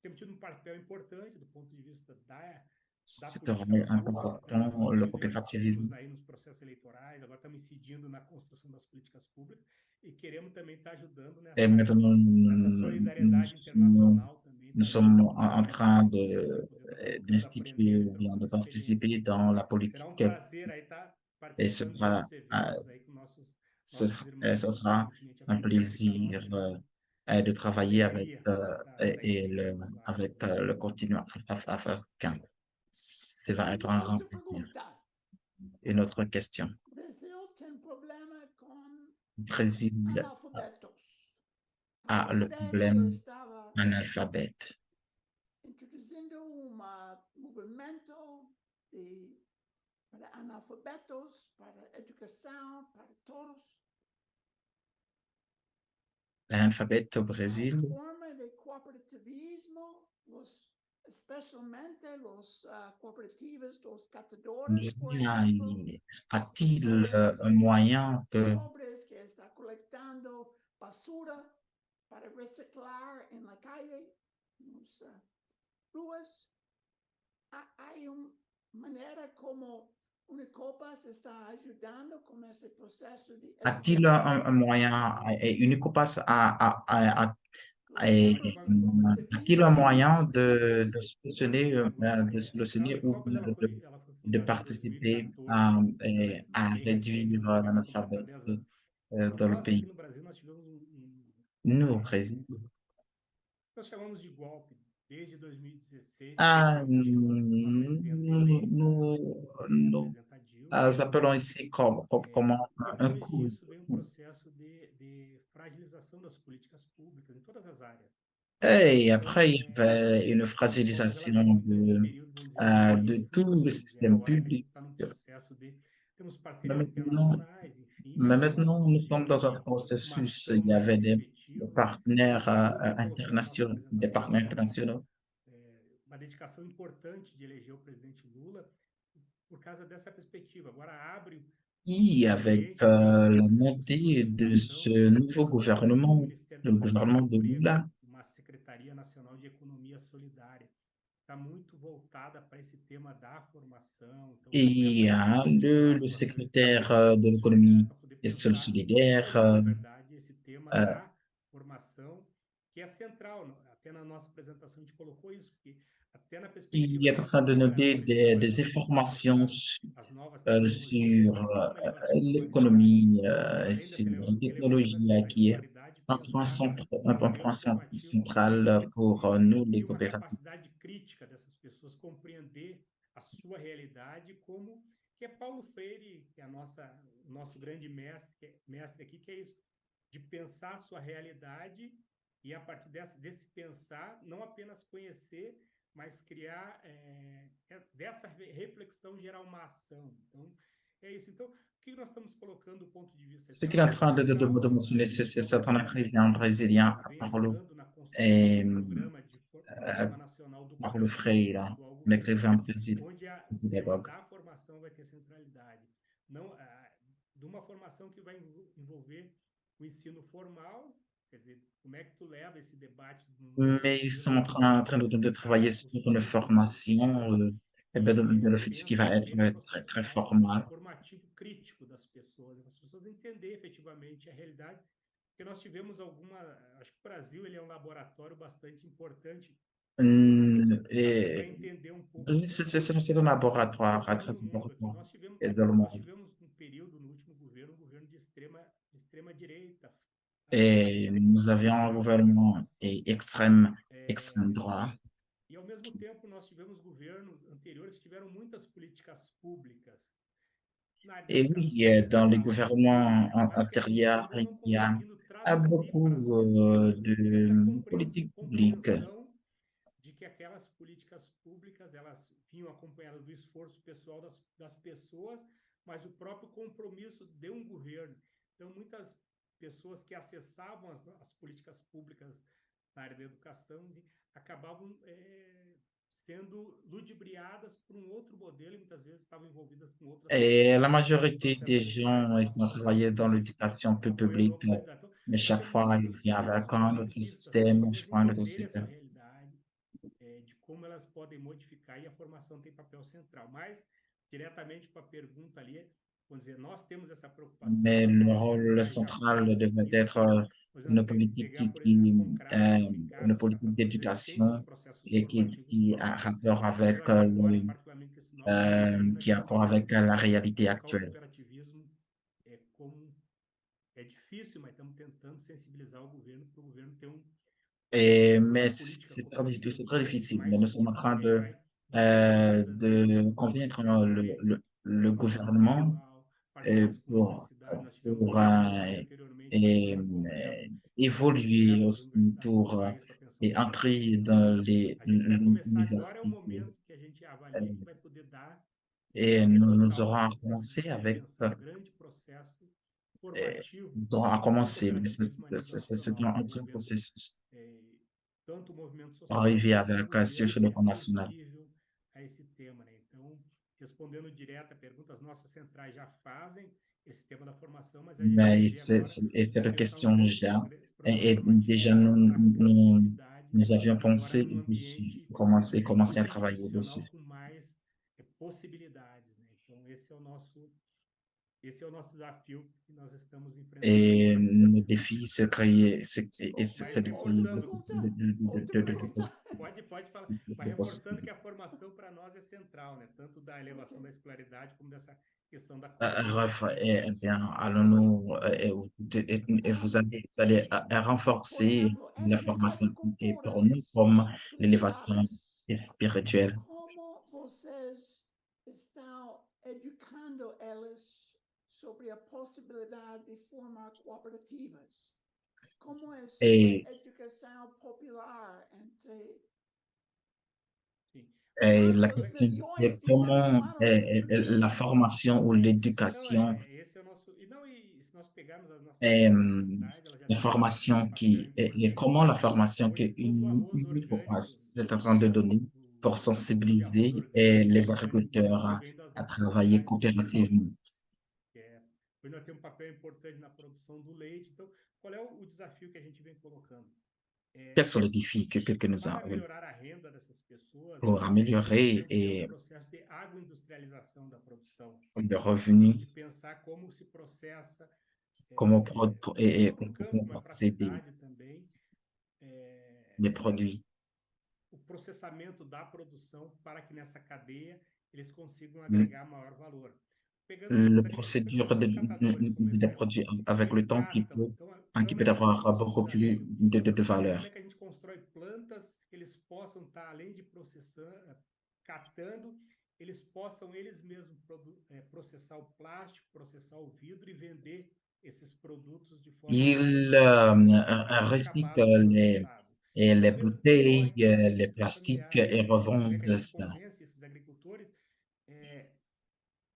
temos tido um papel importante do ponto de vista da C'est política vraiment pública, estamos important, le inclusive coopérativisme. ativos aí nos processos eleitorais, agora estamos incidindo na construção das políticas públicas e queremos também estar ajudando Et maintenant, nessa solidariedade internacional também, nous estar sommes ajudando en nessa train para poder todos d'instituer aprenderem, ou bien trocando de experiências. participer dans la Será um politique prazer aí estar et ce participando de sera, outros eventos aí com nossos ce irmãos do sera continente un africano. E para nós plaisir é de uma travailler avec, alegria estar integrando-nos lá. avec le continent africain. Ça va être un Uma grand outra plaisir. pergunta. Une autre question. O Brasil tem problema com Le Brésil analfabetos. a Paulo le Freire problème estava analphabète. introduzindo um movimento para analfabetos, para educação, para todos. L'alphabet au A Brésil, forma de cooperativismo, os especialmente los cooperativas, los catadores, por Bien, ejemplo, a-t-il un sectores moyen que pobres que están colectando basura para reciclar en la calle, en las ruas. Hay una manera como Unicopas está ayudando con ese proceso de a-t-il educación un en moyen, países. une copasse Los miembros van a-t-il un cooperativas moyen de A solutionner ou Unicopas ela foi de fundada em participer 2014. Ela é à bem recente, réduire ela tem pouco para 10 l'analphabète anos. dans le Nós aqui pays? no Brasil nós tivemos Nous, au Brésil, nós chamamos de golpe desde 2016, ah, principalmente com a presidenta eleita, a nous presidenta Dilma. appelons ici comme un Depois coup. disso, veio um processo de fragilização das políticas públicas em todas as áreas. Et Então, après, il y avait une a Unicopas ela vem fragilisation nesse período, vamos dizer, de de refúgio, tout le vamos dizer, système agora que a public. gente está num processo de temos Mais parcerias maintenant, internacionais, enfim, mais mas maintenant, nous de sommes dans un fazer uma processus. ação Il y avait mais des efetiva. partenaires Isso eu coloquei na nossa internationaux, des apresentação partenaires como internationaux. uma dedicação importante de eleger o presidente Lula por causa dessa perspectiva. Agora abre Et o avec ambiente para um la processo de montée de aproximação. ce nouveau Nós temos aqui um gouvernement, Ministério le gouvernement do de Emprego, Lula, uma Secretaria Nacional de Economia Solidária. Está muito voltada para esse tema da formação. Então, et começa a articular le atuação secrétaire estratégica de com os governos l'économie para poder et pensar solidaire. como, na verdade, esse tema Euh, da formação, que é central. Até na nossa apresentação a gente colocou isso, porque até na il perspectiva est en train desse de noter trabalhador, ele não vai des conseguir informations acessar as novas sur tecnologias, as novas elevações salariais, l'économie, além sur dessa la elevação technologie da qui est escolaridade, pensar un elementos point formativos central pour nous, les e uma coopératives. capacidade crítica dessas pessoas compreender a sua realidade, como que é Paulo Freire, que é o nosso grande mestre aqui, que é isso, de pensar a sua realidade e a partir desse pensar, não apenas conhecer, mas criar, dessa reflexão gerar uma ação. Então, é isso. Então, o que nós estamos colocando do ponto de vista? Ce qu'il est en train de Central, mentionner, c'est é um certain projeto écrivain que brésilien, vem Paulo, ajudando na construção de et, um programa nacional do Paulo conhecimento do Freire, atual un governo, écrivain brésilien, onde un o tema pédagogue. da formação vai ter centralidade. Não, de uma formação que vai envolver o ensino formal, quer dizer, como é que tu leva esse debate no Mais ils sont contexto en train de travailler para sur os une políticos formation de le futur qui pensa va também no être très, processo très formale. formativo crítico das pessoas entenderem efetivamente a realidade, porque nós tivemos acho que o Brasil ele é um laboratório bastante importante para Et entender um pouco c'est un laboratoire como très no mundo aqui. important dans le Nós monde. tivemos um período no último governo, um governo de extrema direita, Et nous avions un apoiando a gouvernement privatização. extrême droit. E, ao mesmo tempo, nós tivemos governos anteriores que tiveram muitas políticas públicas na área da Et oui, educação, da dans les saúde, gouvernements mas que a gente antérieurs, acabou il não y a conseguindo traduzir para as beaucoup pessoas essa de politiques publiques. compreensão de que aquelas políticas públicas elas vinham acompanhadas do esforço pessoal das pessoas, mas o próprio compromisso de um governo. Então, muitas pessoas que acessavam as políticas públicas na área da educação acabavam sendo ludibriadas por um outro modelo e muitas vezes estavam envolvidas com outras Et la políticas no majorité processo des de gens qui democratização ont do travaillé país, dans l'éducation apoiando publique, a austeridade. Então, mais nós chaque temos fois, muito il vient disso, avec das un autre conquistas, das système, pessoas chaque fois un autre entenderem a sua système. realidade, de como elas podem modificar e a formação tem papel central. Mas, diretamente para a pergunta ali, vamos dizer, nós temos essa preocupação, Mais as le nossas rôle centrais já central fazem devait isso. être Por une exemplo, politique pegar, por exemplo, CONCRAS, une EPICAS, politique todas eles têm seus d'éducation processos et formativos qui a próprios, rapport mas eu avec acho que agora, particularmente com esse novo governo, a qui a gente rapport vai avec la réalité colocar o actuelle. cooperativismo como é difícil, mas estamos tentando sensibilizar o governo para o governo ter Mais uma política c'est cooperativa très diferente, difficile. Mais mais nous sommes en justa, train também mais de defesa de da convaincre le formação gouvernement intelectual, parcerias com pour, universidades. Nós tivemos, pour como eu coloquei anteriormente, et, um congresso évoluer dedicado às aussi universidades do pour país para pensar o et futuro. entrer dans A gente vai começar agora, é o l'université. momento que a gente avalia que vai poder dar Et esse nous aurons salto, né, de pensar um grande processo formativo nous aurons à do commencer, mais cooperativismo a nível c'est nacional. un Nós grand devemos processus. tanto o movimento social arriver quanto o avec ce governo sur le é plan national. sensível a esse tema, né? Então, respondendo direto à pergunta, as nossas centrais já fazem esse tema da formação, mas a gente vai Mais ver agora cette pensar um question pouco déjà, programativamente déjà a possibilidade nous avions agora pensé num dessus, ambiente commencé à travailler institucional dessus. com mais possibilidades, né? Então esse é o nosso desafio que nós estamos enfrentando Et agora. le défi, Mas c'est de créer Outra reforçando, pergunta, outra pergunta. pode falar, mas de reforçando que possibilités. a formação para nós é central, né? Tanto da elevação Ok. da escolaridade como dessa questão da competitividade Eh dos bien, profissionais. allons-nous, vous allez Por renforcer exemplo, la entre formation et pour nous agricultores comme l'élévation familiares, spirituelle. como vocês estão educando eles sobre a possibilidade de formar cooperativas? Como é sua Et, educação popular entre Sim. et la tantos question, milhões c'est de seres comment humanos no la Brasil? formation ou Não, l'éducation esse é o nosso. E não, e se nós pegarmos as nossas euh, próprias centrais, elas já la têm desempenhado um formation papel et importante. comment la formation que Hoje, todo o arroz orgânico est en train de donner pour da produção de arroz sensibiliser orgânico, les uma grande agriculteurs parte vem das à nossas travailler centrais de produção. coopérativement. Que é, hoje nós temos um papel importante na produção do leite. Então, qual é o desafio que a gente vem colocando? Quels sont les défis que nous Para avons melhorar a renda dessas pessoas, pour nós améliorer precisamos ter um processo de agroindustrialização da produção, le no sentido revenu, de pensar como se processa, comment, não só para o campo, comment mas para a procéder cidade também, é, les produits. o processamento da produção para que nessa cadeia eles consigam Le, agregar maior valor. le Pegando procédure os pescadores como de exemplo, produits avec eles le temps captam. Então, qui como é peut que nós avoir temos esse beaucoup plus desafio? de valeur. Como é que a gente constrói plantas que eles possam estar, além de processando, catando, eles possam eles mesmos processar o plástico, processar o vidro e vender esses produtos de forma mais Il recycle acabados e processados. E les ao mesmo tempo com a bouteilles, les agricultura plastiques familiar. et Como é que a revendent gente ça. convence esses agricultores? É,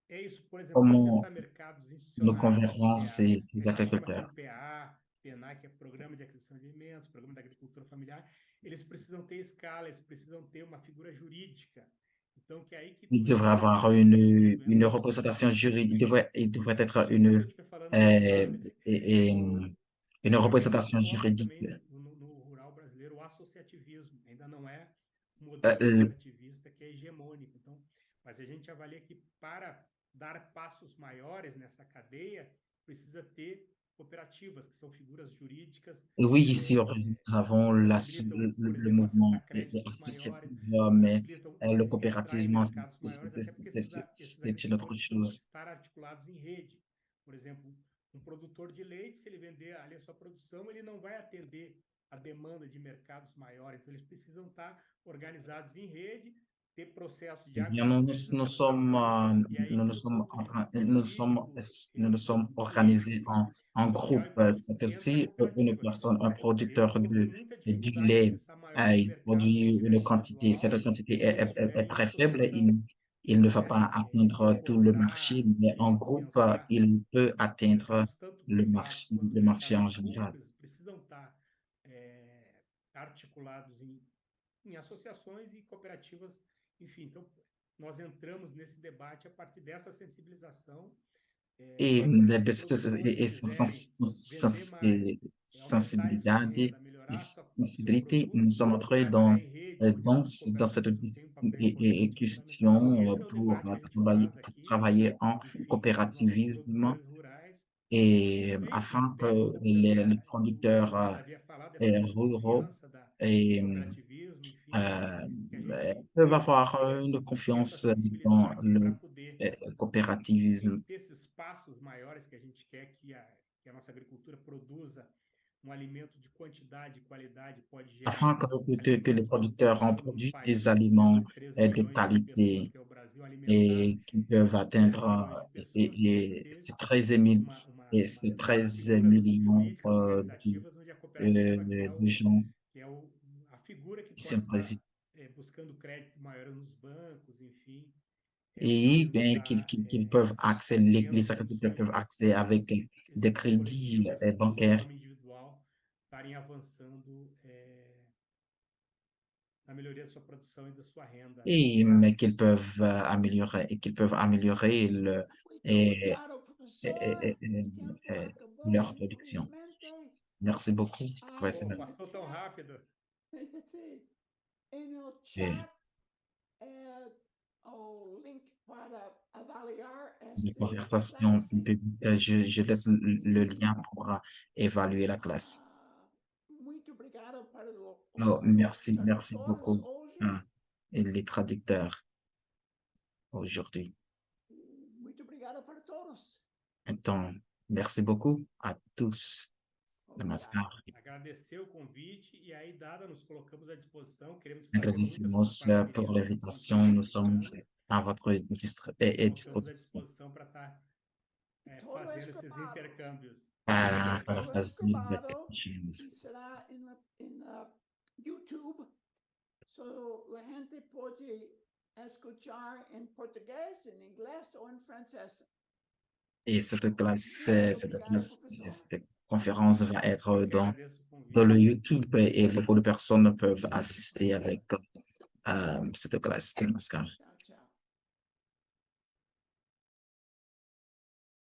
é isso, por exemplo, Comment acessar mercados nous institucionais, que converrons é ces que a gente chama agriculteurs? PNPA, PNA, que é Programa de Aquisição de Alimentos, Programa da Agricultura Familiar, eles precisam ter escala, eles precisam ter uma figura jurídica. Então, que é aí que Il tudo devrait entra, avoir une tudo entra. représentation juridique, il devrait être Isso tudo que eu estiver falando já euh, está. et- et, une Hoje é muito représentation forte juridique. também no rural brasileiro o associativismo. Ainda não é o modelo Euh, cooperativista que é hegemônico. Então, mas a gente avalia que para dar passos maiores nessa cadeia, precisa ter cooperativas, que são figuras jurídicas oui, ici, nous que avons possibilitam, por le exemplo, acessar mouvement créditos associatif, maiores, que mais possibilitam le entrar em coopérativisme, mercados maiores, até porque esses c'est une autre agricultores precisam chose. estar articulados em rede. Por exemplo, um produtor de leite, se ele vender ali a sua produção, ele não vai atender a demanda de mercados maiores. Então, eles precisam estar organizados em rede, ter processo de Eh bien, nous agroindustrialização da sommes, produção, e aí que o jurídico nous entra, sommes o organisés político, en social groupe. e tudo, C'est que entra a si une cooperativa. personne, un Eles producteur vão ter muita du dificuldade de lait, acessar maiores il mercados se produit tiver une quantité, individual, cette quantité se eles est estiverem em très faible, associação, il se ne va quiserem pas atteindre tout le marché, importar mais en e groupe, pensar. il peut Nós atteindre temos tanto privado quanto le marché en mercados général. públicos, precisam estar articulados em associações e cooperativas, enfim. Então, nós entramos nesse debate a partir dessa sensibilização. Et Quando esses de produtores quiserem vender mais, aumentar a sua sensibilité, renda, melhorar o seu sensibilité, nous produto, sommes entrés trabalhar em rede, por exemplo, as dans cette cooperativas têm um papel importante fundamental. Então, question esse é o pour debate que a gente faz pour aqui, travailler en enfim, com os nossos coopérativisme produtores rurais. et E aí que se afin pega que outra coisa, les o producteurs Luiz havia falado dessa ruraux desconfiança do et, cooperativismo, enfim, euh, que a gente peuvent avoir une tenta confiance dans sensibilizar que para le poder coopérativisme ter esses passos maiores que a gente quer que a nossa agricultura produza um alimento de quantidade e qualidade, pode afin gerar que les alimentos de alto producteurs ont padrão num produit des país de aliments 203 de milhões de pessoas, qualité que é o Brasil, alimentar et qui peuvent 17 atteindre milhões de pessoas, tem que ter ces 13 000 ces umas 13 figuras millions jurídicas, organizativas, onde a cooperativa é de gens que é a figura que qui pode sont estar présidents. buscando crédito maior nos bancos, enfim, Et podendo bien estar qu'ils peuvent accéder, tendo les agriculteurs condições peuvent de accéder avec des esses crédits coletivos, de bancaires forma individual, estarem avançando na melhoria da sua produção e da sua renda. et mais qu'ils peuvent améliorer Muito et, obrigado, et- professor. et- et- O tempo está et acabando, leur production. infelizmente. Merci beaucoup, Oh, professeur. passou tão rápido. Sim. E no Et chat, o link para avaliar les esta conversations classe. publiques, je laisse le lien pour évaluer la classe. Muito obrigado para Oh, os merci tradutores beaucoup, hoje. hein, et les traducteurs aujourd'hui. Muito obrigado para todos. Donc, merci beaucoup à tous. Namaskar. Agradecer o convite e aí, dada, nos colocamos à disposição. Queremos fazer muitas Agradecemos parcerias por nos l'invitation. próximos Nous sommes anos. à votre Colocamos à disposition disposição para estar Todo fazendo esses escapado. intercâmbios. para Todo fazer escapado investigações. e será em YouTube. So a gente pode escutar em português, em inglês ou em francês. Et cette Obrigado, professor. cette conférence va être Eu que agradeço o dans le convite. YouTube et beaucoup de personnes peuvent assister avec cette classe. Namaskar.